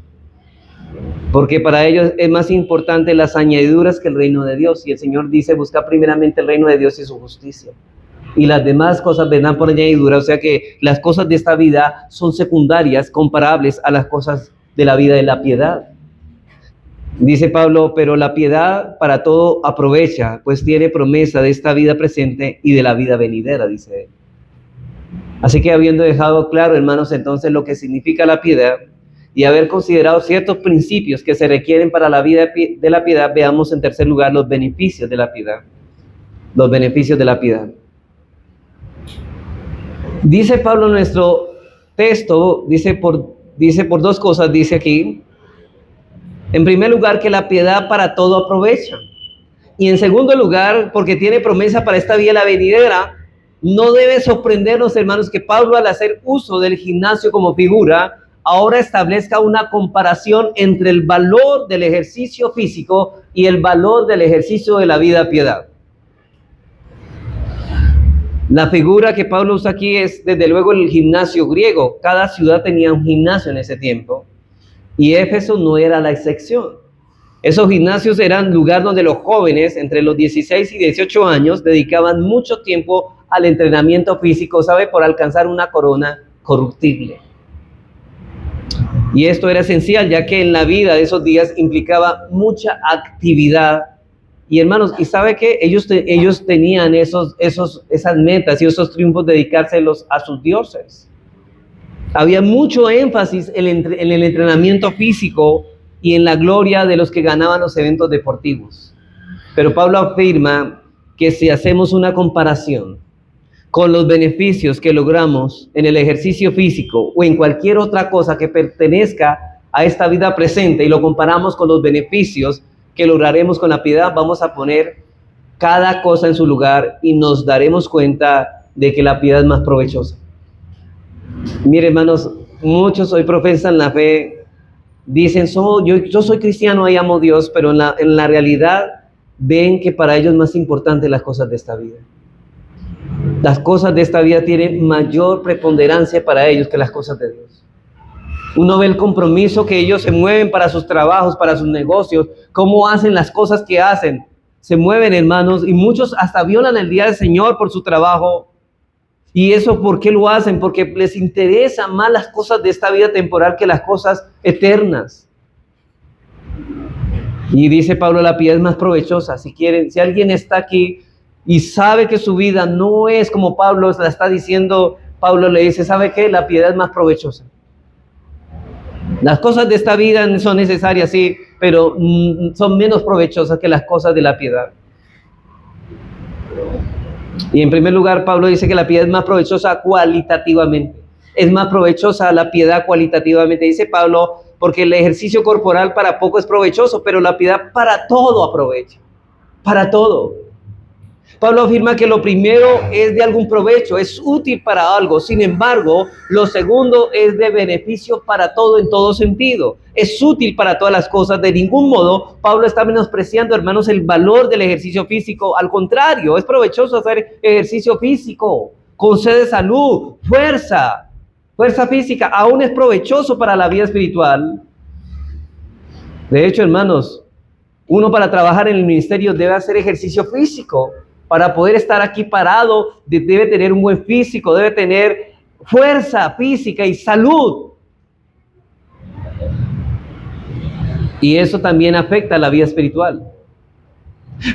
porque para ellos es más importante las añadiduras que el reino de Dios, y el Señor dice, busca primeramente el reino de Dios y su justicia, y las demás cosas vendrán por añadidura. O sea que las cosas de esta vida son secundarias, comparables a las cosas de la vida de la piedad. Dice Pablo, pero la piedad para todo aprovecha, pues tiene promesa de esta vida presente y de la vida venidera, dice él. Así que habiendo dejado claro, hermanos, entonces lo que significa la piedad y haber considerado ciertos principios que se requieren para la vida de la piedad, veamos en tercer lugar los beneficios de la piedad. Los beneficios de la piedad. Dice Pablo en nuestro texto, dice por dos cosas, dice aquí. En primer lugar, que la piedad para todo aprovecha. Y en segundo lugar, porque tiene promesa para esta vida la venidera. No debe sorprendernos, hermanos, que Pablo, al hacer uso del gimnasio como figura, ahora establezca una comparación entre el valor del ejercicio físico y el valor del ejercicio de la vida piedad. La figura que Pablo usa aquí es, desde luego, el gimnasio griego. Cada ciudad tenía un gimnasio en ese tiempo. Y Éfeso no era la excepción. Esos gimnasios eran lugar donde los jóvenes entre los 16 y 18 años dedicaban mucho tiempo al entrenamiento físico, ¿sabe? Por alcanzar una corona corruptible. Y esto era esencial, ya que en la vida de esos días implicaba mucha actividad. Y hermanos, ¿y sabe qué? Ellos tenían esas metas y esos triunfos, dedicárselos a sus dioses. Había mucho énfasis en el entrenamiento físico y en la gloria de los que ganaban los eventos deportivos. Pero Pablo afirma que si hacemos una comparación con los beneficios que logramos en el ejercicio físico o en cualquier otra cosa que pertenezca a esta vida presente y lo comparamos con los beneficios que lograremos con la piedad, vamos a poner cada cosa en su lugar y nos daremos cuenta de que la piedad es más provechosa. Mire, hermanos, muchos hoy profesan la fe, dicen, yo soy cristiano y amo a Dios, pero en la realidad ven que para ellos es más importante las cosas de esta vida. Las cosas de esta vida tienen mayor preponderancia para ellos que las cosas de Dios. Uno ve el compromiso que ellos se mueven para sus trabajos, para sus negocios, cómo hacen las cosas que hacen. Se mueven, hermanos, y muchos hasta violan el día del Señor por su trabajo. ¿Y eso por qué lo hacen? Porque les interesan más las cosas de esta vida temporal que las cosas eternas. Y dice Pablo, la piedad es más provechosa. Si alguien está aquí y sabe que su vida no es como Pablo la está diciendo, Pablo le dice, ¿sabe qué? La piedad es más provechosa. Las cosas de esta vida son necesarias, sí, pero son menos provechosas que las cosas de la piedad. Y en primer lugar, Pablo dice que la piedad es más provechosa cualitativamente. Es más provechosa la piedad cualitativamente, dice Pablo, porque el ejercicio corporal para poco es provechoso, pero la piedad para todo aprovecha. Para todo. Pablo afirma que lo primero es de algún provecho, es útil para algo. Sin embargo, lo segundo es de beneficio para todo en todo sentido. Es útil para todas las cosas. De ningún modo, Pablo está menospreciando, hermanos, el valor del ejercicio físico. Al contrario, es provechoso hacer ejercicio físico. Concede salud, fuerza física. Aún es provechoso para la vida espiritual. De hecho, hermanos, uno para trabajar en el ministerio debe hacer ejercicio físico. Para poder estar aquí parado, debe tener un buen físico, debe tener fuerza física y salud. Y eso también afecta a la vida espiritual.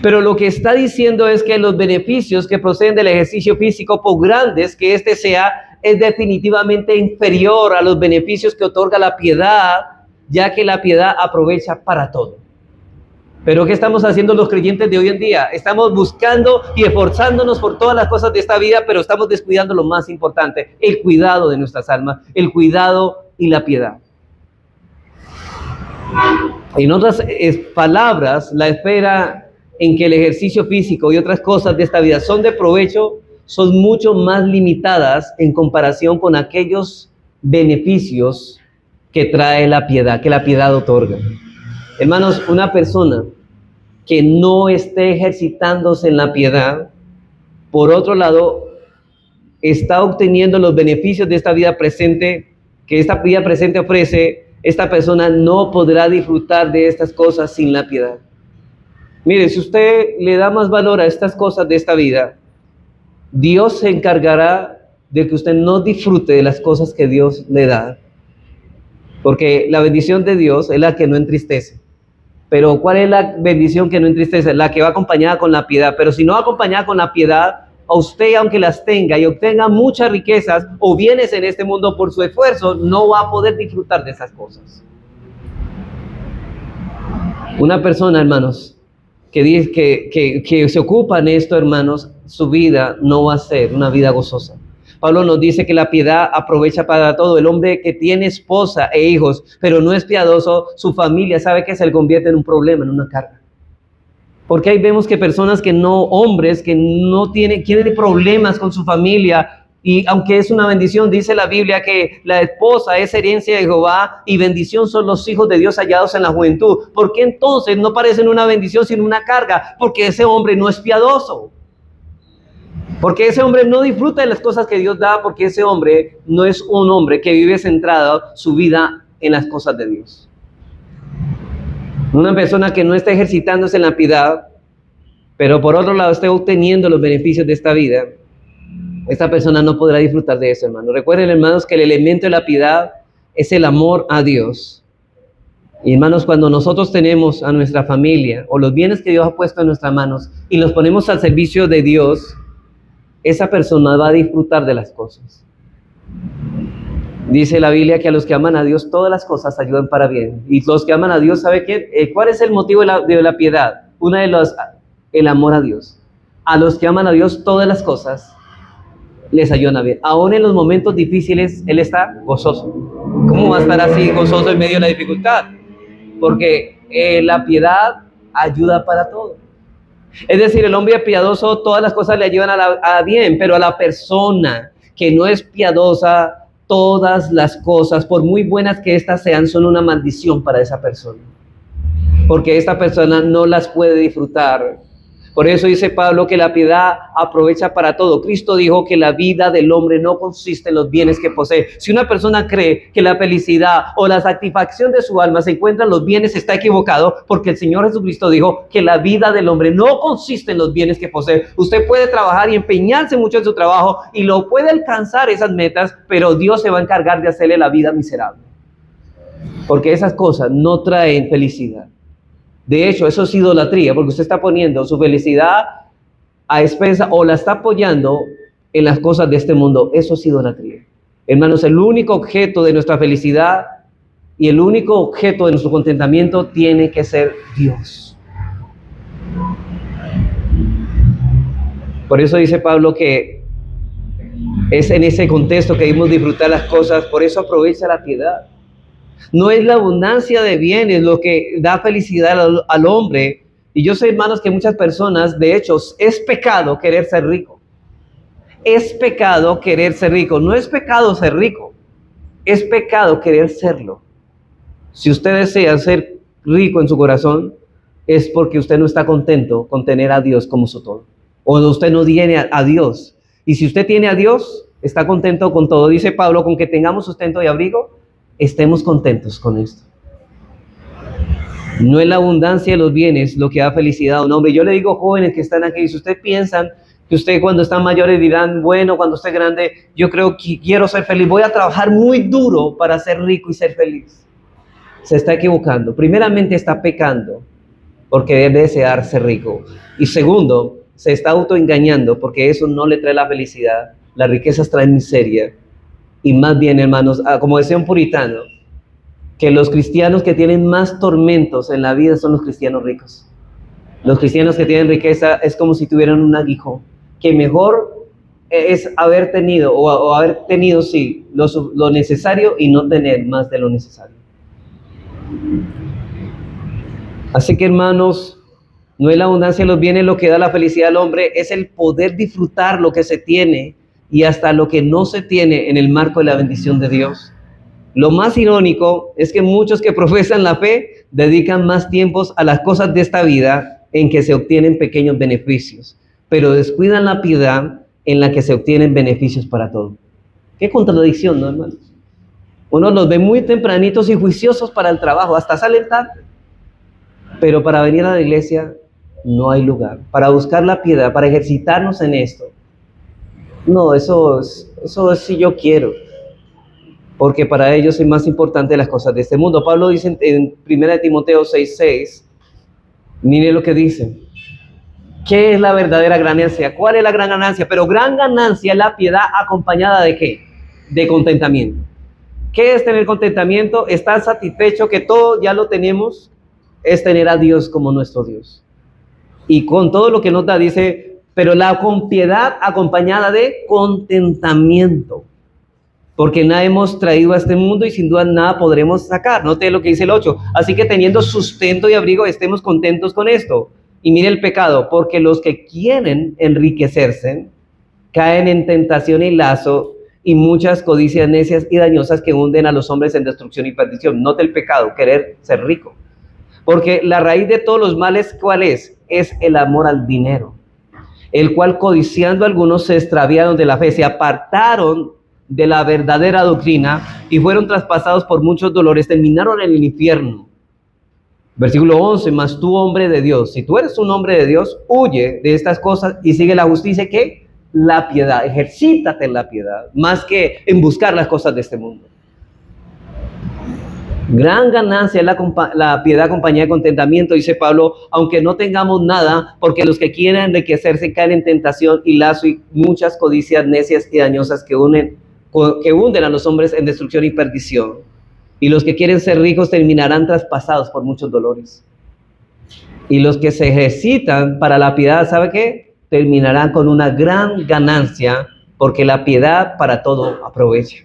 Pero lo que está diciendo es que los beneficios que proceden del ejercicio físico, por grandes que éste sea, es definitivamente inferior a los beneficios que otorga la piedad, ya que la piedad aprovecha para todo. Pero ¿qué estamos haciendo los creyentes de hoy en día? Estamos buscando y esforzándonos por todas las cosas de esta vida, pero estamos descuidando lo más importante, el cuidado de nuestras almas, el cuidado y la piedad. En otras palabras, la esfera en que el ejercicio físico y otras cosas de esta vida son de provecho, son mucho más limitadas en comparación con aquellos beneficios que trae la piedad, que la piedad otorga. Hermanos, una persona que no esté ejercitándose en la piedad, por otro lado, está obteniendo los beneficios de esta vida presente, que esta vida presente ofrece. Esta persona no podrá disfrutar de estas cosas sin la piedad. Mire, si usted le da más valor a estas cosas de esta vida, Dios se encargará de que usted no disfrute de las cosas que Dios le da. Porque la bendición de Dios es la que no entristece. Pero ¿cuál es la bendición que no entristece? La que va acompañada con la piedad. Pero si no va acompañada con la piedad, a usted, aunque las tenga y obtenga muchas riquezas o bienes en este mundo por su esfuerzo, no va a poder disfrutar de esas cosas. Una persona, hermanos, que dice que se ocupa en esto, hermanos, su vida no va a ser una vida gozosa. Pablo nos dice que la piedad aprovecha para todo. El hombre que tiene esposa e hijos, pero no es piadoso, su familia sabe que se le convierte en un problema, en una carga. Porque ahí vemos que personas que no, hombres que no tienen problemas con su familia, y aunque es una bendición, dice la Biblia que la esposa es herencia de Jehová y bendición son los hijos de Dios hallados en la juventud. ¿Por qué entonces no parecen una bendición sino una carga? Porque ese hombre no es piadoso. Porque ese hombre no disfruta de las cosas que Dios da, porque ese hombre no es un hombre que vive centrado su vida en las cosas de Dios. Una persona que no está ejercitándose en la piedad, pero por otro lado está obteniendo los beneficios de esta vida, esta persona no podrá disfrutar de eso, hermano. Recuerden, hermanos, que el elemento de la piedad es el amor a Dios. Y hermanos, cuando nosotros tenemos a nuestra familia o los bienes que Dios ha puesto en nuestras manos y los ponemos al servicio de Dios, esa persona va a disfrutar de las cosas. Dice la Biblia que a los que aman a Dios todas las cosas ayudan para bien. Y los que aman a Dios, ¿sabe qué? ¿Cuál es el motivo de la piedad? El amor a Dios. A los que aman a Dios todas las cosas les ayudan a bien. Aún en los momentos difíciles, Él está gozoso. ¿Cómo va a estar así gozoso en medio de la dificultad? Porque la piedad ayuda para todo. Es decir, el hombre piadoso, todas las cosas le ayudan a bien, pero a la persona que no es piadosa, todas las cosas, por muy buenas que éstas sean, son una maldición para esa persona. Porque esta persona no las puede disfrutar. Por eso dice Pablo que la piedad aprovecha para todo. Cristo dijo que la vida del hombre no consiste en los bienes que posee. Si una persona cree que la felicidad o la satisfacción de su alma se encuentra en los bienes, está equivocado, porque el Señor Jesucristo dijo que la vida del hombre no consiste en los bienes que posee. Usted puede trabajar y empeñarse mucho en su trabajo y lo puede alcanzar esas metas, pero Dios se va a encargar de hacerle la vida miserable. Porque esas cosas no traen felicidad. De hecho, eso es idolatría, porque usted está poniendo su felicidad a expensa o la está apoyando en las cosas de este mundo. Eso es idolatría. Hermanos, el único objeto de nuestra felicidad y el único objeto de nuestro contentamiento tiene que ser Dios. Por eso dice Pablo que es en ese contexto que debemos disfrutar las cosas, por eso aprovecha la piedad. No es la abundancia de bienes lo que da felicidad al hombre. Y yo sé, hermanos, que muchas personas, de hecho, es pecado querer ser rico. Es pecado querer ser rico. No es pecado ser rico. Es pecado querer serlo. Si usted desea ser rico en su corazón, es porque usted no está contento con tener a Dios como su todo. O usted no tiene a Dios. Y si usted tiene a Dios, está contento con todo. Dice Pablo, con que tengamos sustento y abrigo, estemos contentos con esto. No es la abundancia de los bienes lo que da felicidad a un hombre. Yo le digo, jóvenes que están aquí, si ustedes piensan que ustedes cuando están mayores dirán, bueno, cuando esté grande, yo creo que quiero ser feliz, voy a trabajar muy duro para ser rico y ser feliz. Se está equivocando. Primeramente está pecando porque debe desear ser rico. Y segundo, se está autoengañando porque eso no le trae la felicidad. Las riquezas traen miseria. Y más bien, hermanos, como decía un puritano, que los cristianos que tienen más tormentos en la vida son los cristianos ricos. Los cristianos que tienen riqueza es como si tuvieran un aguijón, que mejor es haber tenido, o haber tenido, sí, lo necesario y no tener más de lo necesario. Así que, hermanos, no es la abundancia de los bienes lo que da la felicidad al hombre, es el poder disfrutar lo que se tiene y hasta lo que no se tiene en el marco de la bendición de Dios. Lo más irónico es que muchos que profesan la fe dedican más tiempos a las cosas de esta vida en que se obtienen pequeños beneficios, pero descuidan la piedad en la que se obtienen beneficios para todo. Qué contradicción, ¿no, hermanos? Uno los ve muy tempranitos y juiciosos para el trabajo, hasta salen tarde, pero para venir a la iglesia no hay lugar. Para buscar la piedad, para ejercitarnos en esto, no, eso es si yo quiero, porque para ellos es más importante las cosas de este mundo. Pablo dice en 1 Timoteo 6:6, mire lo que dice. ¿Qué es la verdadera ganancia? ¿Cuál es la gran ganancia? Pero gran ganancia es la piedad acompañada ¿de qué? De contentamiento. ¿Qué es tener contentamiento? Estar satisfecho que todo ya lo tenemos, es tener a Dios como nuestro Dios. Y con todo lo que nos da, dice, pero la con piedad acompañada de contentamiento. Porque nada hemos traído a este mundo y sin duda nada podremos sacar. Note lo que dice el 8. Así que teniendo sustento y abrigo, estemos contentos con esto. Y mire el pecado, porque los que quieren enriquecerse caen en tentación y lazo y muchas codicias necias y dañosas que hunden a los hombres en destrucción y perdición. Note el pecado, querer ser rico. Porque la raíz de todos los males, ¿cuál es? Es el amor al dinero, el cual codiciando algunos se extraviaron de la fe, se apartaron de la verdadera doctrina y fueron traspasados por muchos dolores, terminaron en el infierno. Versículo 11, mas tú, hombre de Dios, si tú eres un hombre de Dios, huye de estas cosas y sigue la justicia, ¿qué? La piedad, ejercítate en la piedad, más que en buscar las cosas de este mundo. Gran ganancia es la piedad acompañada de contentamiento, dice Pablo, aunque no tengamos nada, porque los que quieren enriquecerse caen en tentación y lazo y muchas codicias necias y dañosas que hunden a los hombres en destrucción y perdición. Y los que quieren ser ricos terminarán traspasados por muchos dolores. Y los que se ejercitan para la piedad, ¿sabe qué? Terminarán con una gran ganancia, porque la piedad para todo aprovecha.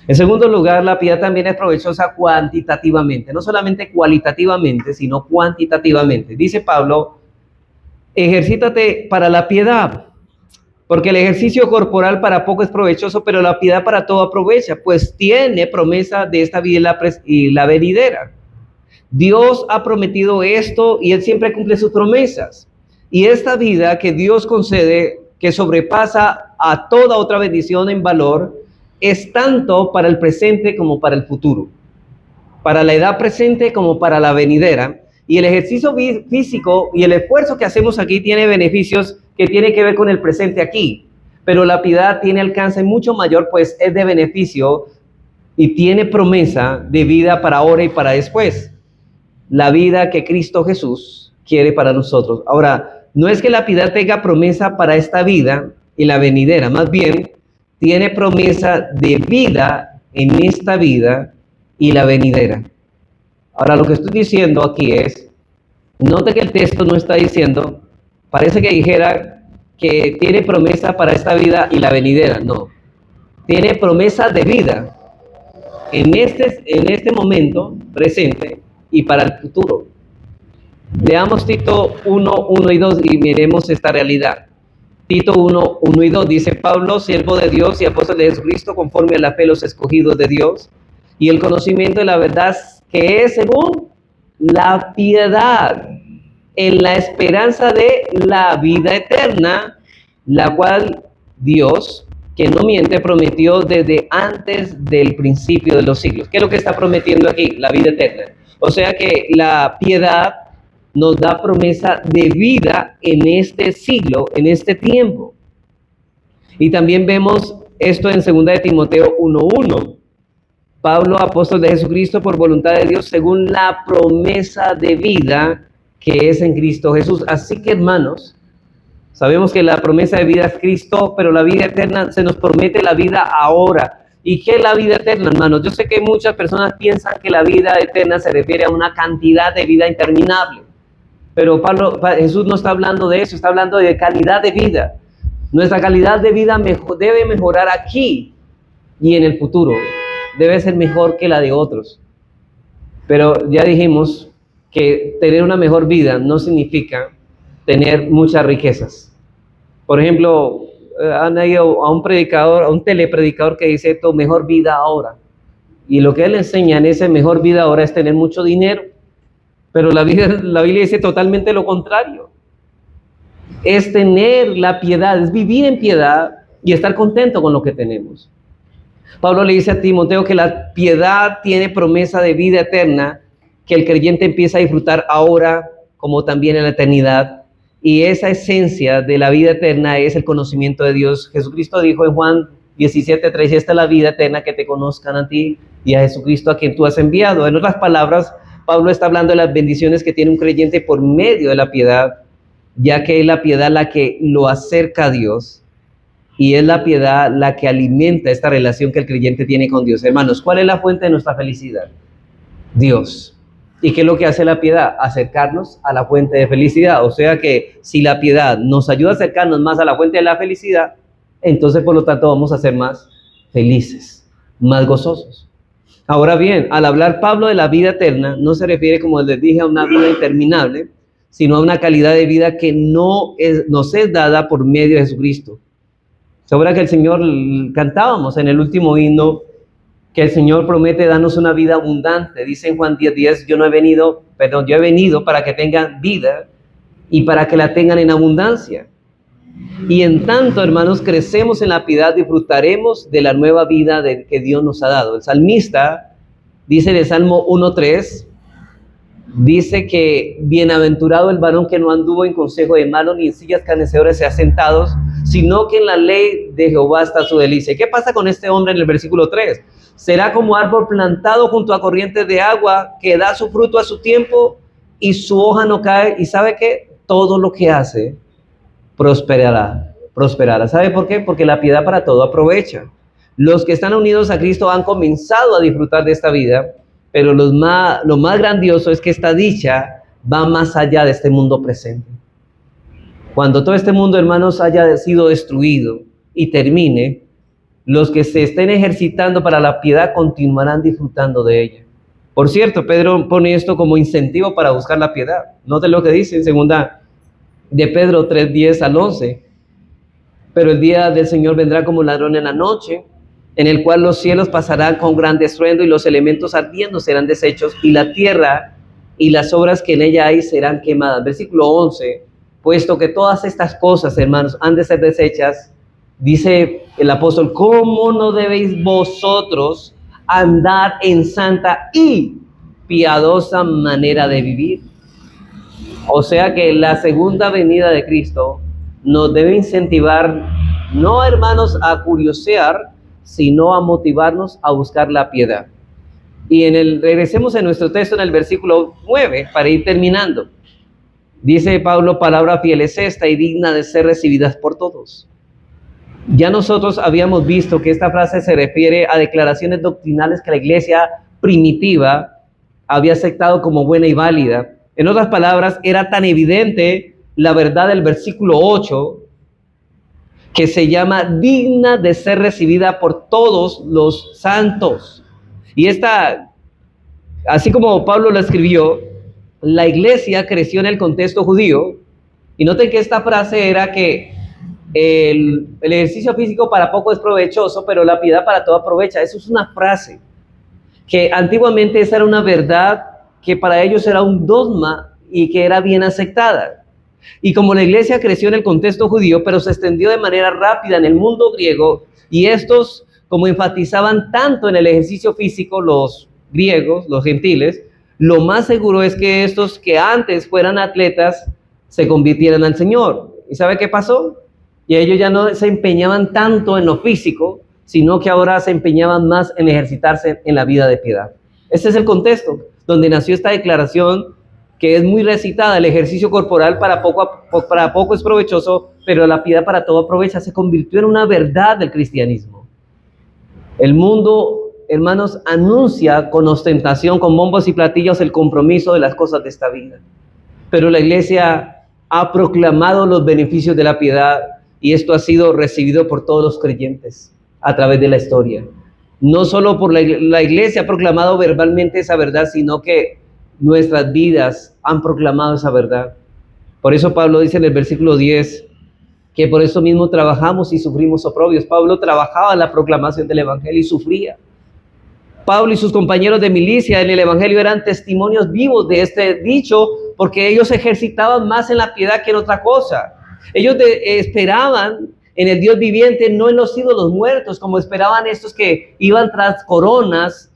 En segundo lugar, la piedad también es provechosa cuantitativamente, no solamente cualitativamente, sino cuantitativamente. Dice Pablo, ejercítate para la piedad, porque el ejercicio corporal para poco es provechoso, pero la piedad para todo aprovecha, pues tiene promesa de esta vida y la venidera. Dios ha prometido esto y Él siempre cumple sus promesas. Y esta vida que Dios concede, que sobrepasa a toda otra bendición en valor, es tanto para el presente como para el futuro, para la edad presente como para la venidera. Y el ejercicio físico y el esfuerzo que hacemos aquí tiene beneficios que tienen que ver con el presente aquí, pero la piedad tiene alcance mucho mayor, pues es de beneficio y tiene promesa de vida para ahora y para después, la vida que Cristo Jesús quiere para nosotros. Ahora, no es que la piedad tenga promesa para esta vida y la venidera, más bien tiene promesa de vida en esta vida y la venidera. Ahora, lo que estoy diciendo aquí es, note que el texto no está diciendo, parece que dijera que tiene promesa para esta vida y la venidera. No, tiene promesa de vida en este momento presente y para el futuro. Veamos Tito 1, 1 y 2 y miremos esta realidad. Tito 1, 1 y 2 dice: Pablo, siervo de Dios y apóstol de Jesucristo, conforme a la fe de los escogidos de Dios y el conocimiento de la verdad que es según la piedad, en la esperanza de la vida eterna, la cual Dios, que no miente, prometió desde antes del principio de los siglos. ¿Qué es lo que está prometiendo aquí? La vida eterna. O sea que la piedad nos da promesa de vida en este siglo, en este tiempo. Y también vemos esto en 2 de Timoteo 1:1. Pablo, apóstol de Jesucristo, por voluntad de Dios, según la promesa de vida que es en Cristo Jesús. Así que, hermanos, sabemos que la promesa de vida es Cristo, pero la vida eterna se nos promete la vida ahora. ¿Y qué es la vida eterna, hermanos? Yo sé que muchas personas piensan que la vida eterna se refiere a una cantidad de vida interminable. Pero Jesús no está hablando de eso, está hablando de calidad de vida. Nuestra calidad de vida debe mejorar aquí y en el futuro. Debe ser mejor que la de otros. Pero ya dijimos que tener una mejor vida no significa tener muchas riquezas. Por ejemplo, han ido a un predicador, a un telepredicador que dice: tu mejor vida ahora. Y lo que él enseña en esa mejor vida ahora es tener mucho dinero. Pero la Biblia dice totalmente lo contrario. Es tener la piedad, es vivir en piedad y estar contento con lo que tenemos. Pablo le dice a Timoteo que la piedad tiene promesa de vida eterna, que el creyente empieza a disfrutar ahora como también en la eternidad. Y esa esencia de la vida eterna es el conocimiento de Dios. Jesucristo dijo en Juan 17:3: esta es la vida eterna, que te conozcan a ti y a Jesucristo a quien tú has enviado. En otras palabras, Pablo está hablando de las bendiciones que tiene un creyente por medio de la piedad, ya que es la piedad la que lo acerca a Dios y es la piedad la que alimenta esta relación que el creyente tiene con Dios. Hermanos, ¿cuál es la fuente de nuestra felicidad? Dios. ¿Y qué es lo que hace la piedad? Acercarnos a la fuente de felicidad. O sea que si la piedad nos ayuda a acercarnos más a la fuente de la felicidad, entonces por lo tanto vamos a ser más felices, más gozosos. Ahora bien, al hablar Pablo de la vida eterna, no se refiere, como les dije, a una vida interminable, sino a una calidad de vida que nos es dada por medio de Jesucristo. Segura que el Señor, cantábamos en el último himno, que el Señor promete darnos una vida abundante. Dice en Juan 10:10: yo he venido para que tengan vida y para que la tengan en abundancia. Y en tanto, hermanos, crecemos en la piedad, disfrutaremos de la nueva vida que Dios nos ha dado. El salmista dice en el Salmo 1:3, dice que bienaventurado el varón que no anduvo en consejo de malos, ni en sillas escarnecedores se ha sentado, sino que en la ley de Jehová está su delicia. ¿Qué pasa con este hombre en el versículo 3? Será como árbol plantado junto a corrientes de agua, que da su fruto a su tiempo y su hoja no cae. ¿Y sabe qué? Todo lo que hace prosperará. ¿Sabe por qué? Porque la piedad para todo aprovecha. Los que están unidos a Cristo han comenzado a disfrutar de esta vida, pero lo más grandioso es que esta dicha va más allá de este mundo presente. Cuando todo este mundo, hermanos, haya sido destruido y termine, los que se estén ejercitando para la piedad continuarán disfrutando de ella. Por cierto, Pedro pone esto como incentivo para buscar la piedad. Noten lo que dice en 2 de Pedro 3:10 al 11. Pero el día del Señor vendrá como ladrón en la noche, en el cual los cielos pasarán con gran estruendo y los elementos ardiendo serán deshechos y la tierra y las obras que en ella hay serán quemadas. Versículo 11 puesto que todas estas cosas, hermanos, han de ser desechas, dice el apóstol, ¿cómo no debéis vosotros andar en santa y piadosa manera de vivir? O sea que la segunda venida de Cristo nos debe incentivar, no, hermanos, a curiosear, sino a motivarnos a buscar la piedad. Y regresemos a nuestro texto en el versículo 9 para ir terminando. Dice Pablo, palabra fiel es esta y digna de ser recibidas por todos. Ya nosotros habíamos visto que esta frase se refiere a declaraciones doctrinales que la iglesia primitiva había aceptado como buena y válida. En otras palabras, era tan evidente la verdad del versículo 8 que se llama digna de ser recibida por todos los santos. Y esta, así como Pablo lo escribió, la iglesia creció en el contexto judío. Y noten que esta frase era que el ejercicio físico para poco es provechoso, pero la piedad para todo aprovecha. Eso es una frase que antiguamente esa era una verdad que para ellos era un dogma y que era bien aceptada. Y como la iglesia creció en el contexto judío, pero se extendió de manera rápida en el mundo griego, y estos, como enfatizaban tanto en el ejercicio físico, los griegos, los gentiles, lo más seguro es que estos que antes fueran atletas se convirtieran al Señor. ¿Y sabe qué pasó? Y ellos ya no se empeñaban tanto en lo físico, sino que ahora se empeñaban más en ejercitarse en la vida de piedad. Ese es el contexto donde nació esta declaración que es muy recitada. El ejercicio corporal para poco es provechoso, pero la piedad para todo aprovecha. Se convirtió en una verdad del cristianismo. El mundo, hermanos, anuncia con ostentación, con bombos y platillos, el compromiso de las cosas de esta vida. Pero la iglesia ha proclamado los beneficios de la piedad y esto ha sido recibido por todos los creyentes a través de la historia. No solo por la iglesia ha proclamado verbalmente esa verdad, sino que nuestras vidas han proclamado esa verdad. Por eso Pablo dice en el versículo 10 que por eso mismo trabajamos y sufrimos oprobios. Pablo trabajaba en la proclamación del evangelio y sufría. Pablo y sus compañeros de milicia en el evangelio eran testimonios vivos de este dicho, porque ellos se ejercitaban más en la piedad que en otra cosa. Ellos esperaban en el Dios viviente, no en los ídolos muertos, como esperaban estos que iban tras coronas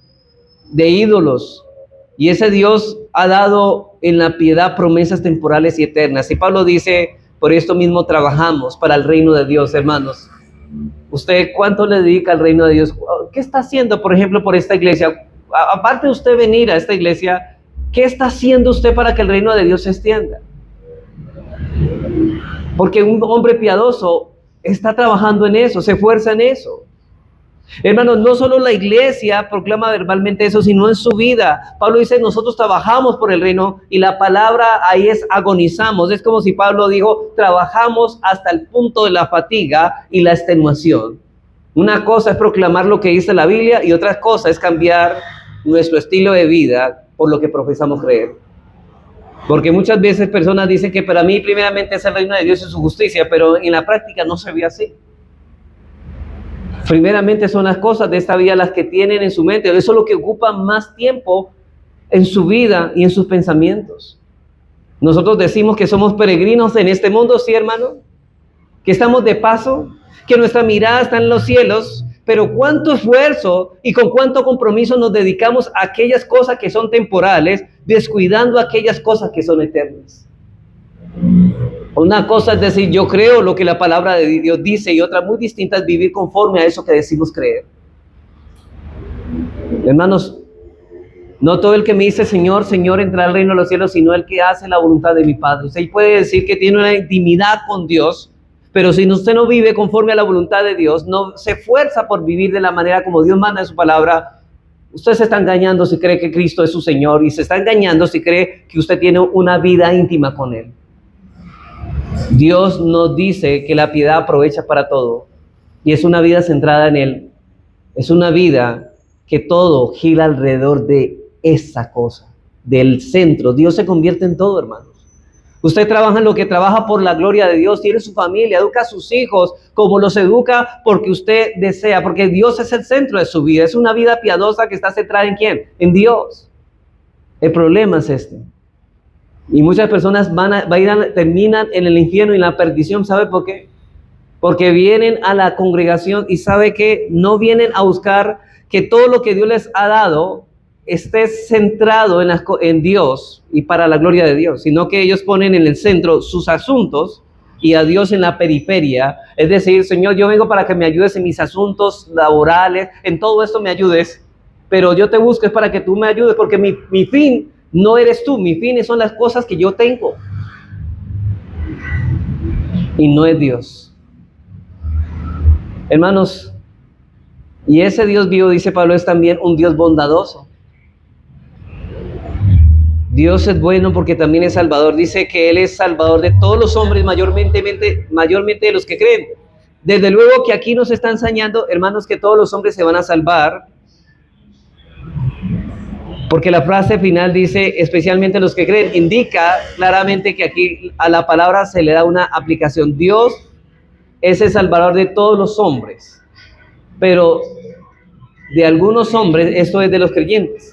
de ídolos. Y ese Dios ha dado en la piedad promesas temporales y eternas. Y Pablo dice, por esto mismo trabajamos para el reino de Dios, hermanos. ¿Usted cuánto le dedica al reino de Dios? ¿Qué está haciendo, por ejemplo, por esta iglesia? Aparte de usted venir a esta iglesia, ¿qué está haciendo usted para que el reino de Dios se extienda? Porque un hombre piadoso está trabajando en eso, se esfuerza en eso. Hermanos, no solo la iglesia proclama verbalmente eso, sino en su vida. Pablo dice, nosotros trabajamos por el reino, y la palabra ahí es agonizamos. Es como si Pablo dijo, trabajamos hasta el punto de la fatiga y la extenuación. Una cosa es proclamar lo que dice la Biblia y otra cosa es cambiar nuestro estilo de vida por lo que profesamos creer. Porque muchas veces personas dicen que para mí primeramente es el reino de Dios y su justicia, pero en la práctica no se ve así. Primeramente son las cosas de esta vida las que tienen en su mente. Eso es lo que ocupa más tiempo en su vida y en sus pensamientos. Nosotros decimos que somos peregrinos en este mundo, ¿sí, hermano? Que estamos de paso, que nuestra mirada está en los cielos, pero cuánto esfuerzo y con cuánto compromiso nos dedicamos a aquellas cosas que son temporales, descuidando aquellas cosas que son eternas. Una cosa es decir, yo creo lo que la palabra de Dios dice, y otra muy distinta es vivir conforme a eso que decimos creer. Hermanos, no todo el que me dice Señor, Señor entrará al reino de los cielos, sino el que hace la voluntad de mi Padre. Usted puede decir que tiene una intimidad con Dios, pero si usted no vive conforme a la voluntad de Dios, no se esfuerza por vivir de la manera como Dios manda en su palabra, usted se está engañando si cree que Cristo es su Señor, y se está engañando si cree que usted tiene una vida íntima con Él. Dios nos dice que la piedad aprovecha para todo, y es una vida centrada en Él. Es una vida que todo gira alrededor de esa cosa, del centro. Dios se convierte en todo, hermanos. Usted trabaja en lo que trabaja por la gloria de Dios, tiene su familia, educa a sus hijos como los educa porque usted desea, porque Dios es el centro de su vida. Es una vida piadosa que está centrada ¿en quién? En Dios. El problema es este. Y muchas personas terminan en el infierno y en la perdición. ¿Sabe por qué? Porque vienen a la congregación y sabe que no vienen a buscar que todo lo que Dios les ha dado esté centrado en Dios y para la gloria de Dios, sino que ellos ponen en el centro sus asuntos y a Dios en la periferia. Es decir, Señor, yo vengo para que me ayudes en mis asuntos laborales, en todo esto me ayudes, pero yo te busco es para que tú me ayudes, porque mi fin no eres tú, mi fin son las cosas que yo tengo y no es Dios. Hermanos, y ese Dios vivo, dice Pablo, es también un Dios bondadoso. Dios es bueno porque también es salvador. Dice que Él es salvador de todos los hombres, mayormente de los que creen. Desde luego que aquí nos está enseñando, hermanos, que todos los hombres se van a salvar, porque la frase final dice, especialmente los que creen, indica claramente que aquí a la palabra se le da una aplicación. Dios es el salvador de todos los hombres, pero de algunos hombres, esto es de los creyentes.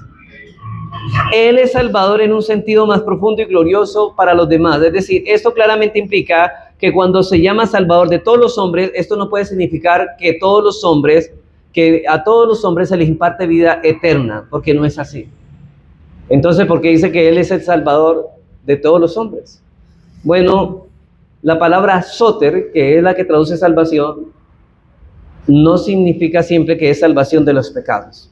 Él es salvador en un sentido más profundo y glorioso para los demás. Es decir, esto claramente implica que cuando se llama salvador de todos los hombres, esto no puede significar que a todos los hombres se les imparte vida eterna, porque no es así. Entonces, ¿por qué dice que Él es el salvador de todos los hombres? Bueno, la palabra soter, que es la que traduce salvación, no significa siempre que es salvación de los pecados.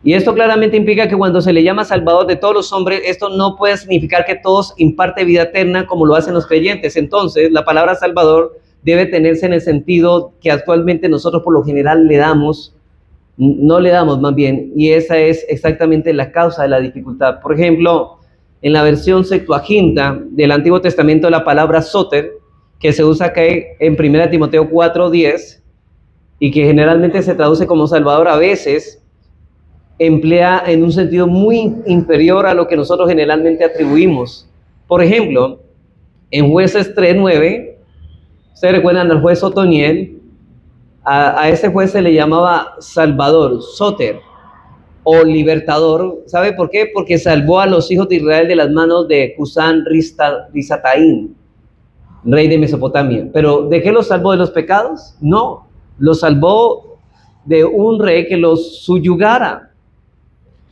Y esto claramente implica que cuando se le llama salvador de todos los hombres, esto no puede significar que todos imparte vida eterna como lo hacen los creyentes. Entonces, la palabra salvador debe tenerse en el sentido que actualmente nosotros por lo general no le damos más bien, y esa es exactamente la causa de la dificultad. Por ejemplo, en la versión Septuaginta del Antiguo Testamento, la palabra soter, que se usa acá en 1 Timoteo 4:10, y que generalmente se traduce como salvador, a veces emplea en un sentido muy inferior a lo que nosotros generalmente atribuimos. Por ejemplo, en Jueces 3:9, ¿ustedes recuerdan al juez Otoniel? A ese juez se le llamaba Salvador, Soter, o Libertador. ¿Sabe por qué? Porque salvó a los hijos de Israel de las manos de Cusán Risataín, rey de Mesopotamia. ¿Pero de qué los salvó? ¿De los pecados? No, los salvó de un rey que los subyugara.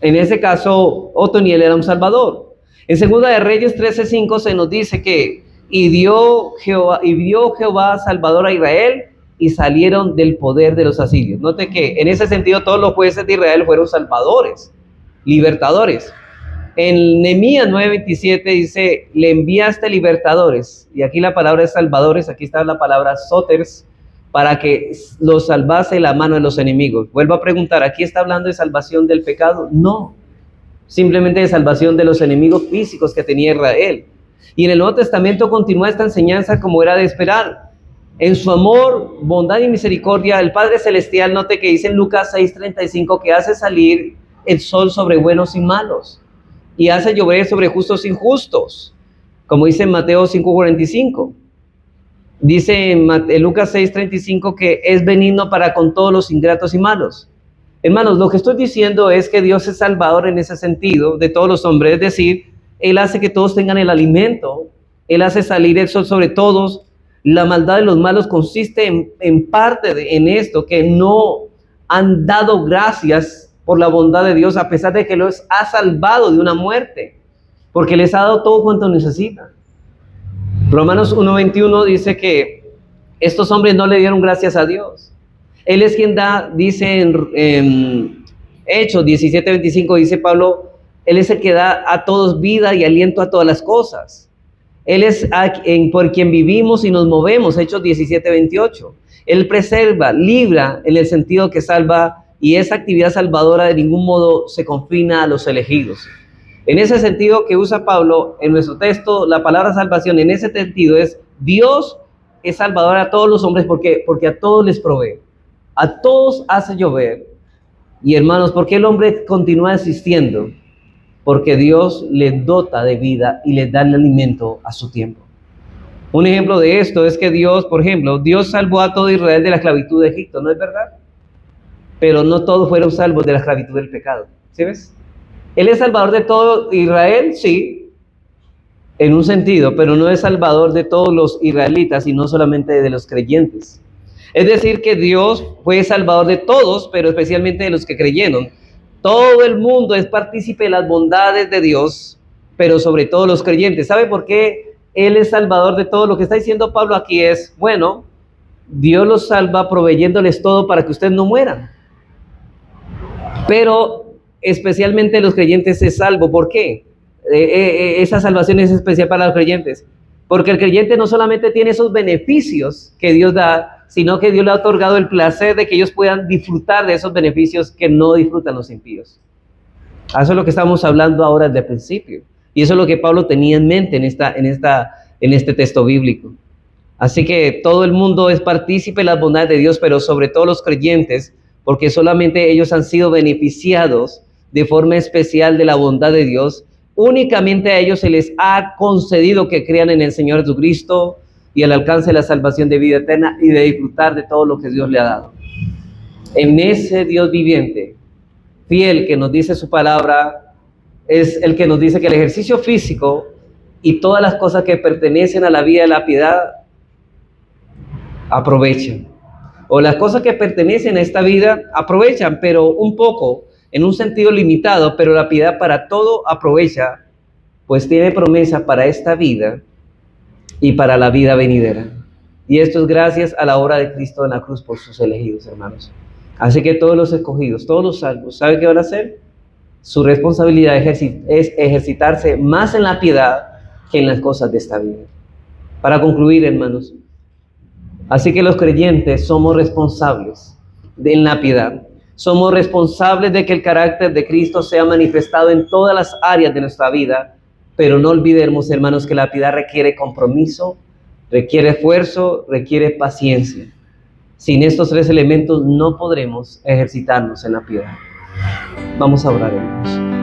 En ese caso, Otoniel era un salvador. En Segunda de Reyes 13:5 se nos dice que vio Jehová salvador a Israel, y salieron del poder de los asirios. Note que en ese sentido todos los jueces de Israel fueron salvadores, libertadores. En Nehemías 9:27 dice, le enviaste libertadores, y aquí la palabra es salvadores, aquí está la palabra soters, para que los salvase la mano de los enemigos. Vuelvo a preguntar, ¿aquí está hablando de salvación del pecado? No, simplemente de salvación de los enemigos físicos que tenía Israel. Y en el Nuevo Testamento continúa esta enseñanza como era de esperar. En su amor, bondad y misericordia, el Padre Celestial, note que dice en Lucas 6:35 que hace salir el sol sobre buenos y malos, y hace llover sobre justos e injustos, como dice en Mateo 5:45. Dice en Lucas 6:35 que es benigno para con todos los ingratos y malos. Hermanos, lo que estoy diciendo es que Dios es salvador en ese sentido de todos los hombres, es decir, Él hace que todos tengan el alimento, Él hace salir el sol sobre todos. La maldad de los malos consiste en parte en esto, que no han dado gracias por la bondad de Dios, a pesar de que los ha salvado de una muerte, porque les ha dado todo cuanto necesitan. Romanos 1:21 dice que estos hombres no le dieron gracias a Dios. Él es quien da, dice en Hechos 17:25, dice Pablo, Él es el que da a todos vida y aliento a todas las cosas. Él es por quien vivimos y nos movemos, Hechos 17:28. Él preserva, libra, en el sentido que salva, y esa actividad salvadora de ningún modo se confina a los elegidos. En ese sentido que usa Pablo en nuestro texto, la palabra salvación en ese sentido es Dios es salvador a todos los hombres porque a todos les provee, a todos hace llover. Y hermanos, ¿por qué el hombre continúa existiendo? Porque Dios les dota de vida y les da el alimento a su tiempo. Un ejemplo de esto es que Dios, por ejemplo, Dios salvó a todo Israel de la esclavitud de Egipto, ¿no es verdad? Pero no todos fueron salvos de la esclavitud del pecado, ¿sí ves? ¿Él es salvador de todo Israel? Sí, en un sentido, pero no es salvador de todos los israelitas, sino solamente de los creyentes. Es decir, que Dios fue salvador de todos, pero especialmente de los que creyeron. Todo el mundo es partícipe de las bondades de Dios, pero sobre todo los creyentes. ¿Sabe por qué Él es salvador de todo? Lo que está diciendo Pablo aquí es, bueno, Dios los salva proveyéndoles todo para que ustedes no mueran. Pero especialmente los creyentes es salvo. ¿Por qué? Esa salvación es especial para los creyentes. Porque el creyente no solamente tiene esos beneficios que Dios da, sino que Dios le ha otorgado el placer de que ellos puedan disfrutar de esos beneficios que no disfrutan los impíos. Eso es lo que estamos hablando ahora desde el principio. Y eso es lo que Pablo tenía en mente en este texto bíblico. Así que todo el mundo es partícipe de las bondades de Dios, pero sobre todo los creyentes, porque solamente ellos han sido beneficiados de forma especial de la bondad de Dios. Únicamente a ellos se les ha concedido que crean en el Señor Jesucristo y el alcance de la salvación de vida eterna y de disfrutar de todo lo que Dios le ha dado. En ese Dios viviente, fiel, que nos dice su palabra, es el que nos dice que el ejercicio físico y todas las cosas que pertenecen a la vida de la piedad aprovechan. O las cosas que pertenecen a esta vida aprovechan, pero un poco, en un sentido limitado, pero la piedad para todo aprovecha, pues tiene promesa para esta vida y para la vida venidera. Y esto es gracias a la obra de Cristo en la cruz por sus elegidos, hermanos. Así que todos los escogidos, todos los salvos, ¿saben qué van a hacer? Su responsabilidad es ejercitarse más en la piedad que en las cosas de esta vida. Para concluir, hermanos, así que los creyentes somos responsables en la piedad. Somos responsables de que el carácter de Cristo sea manifestado en todas las áreas de nuestra vida, pero no olvidemos, hermanos, que la piedad requiere compromiso, requiere esfuerzo, requiere paciencia. Sin estos tres elementos no podremos ejercitarnos en la piedad. Vamos a orar, hermanos.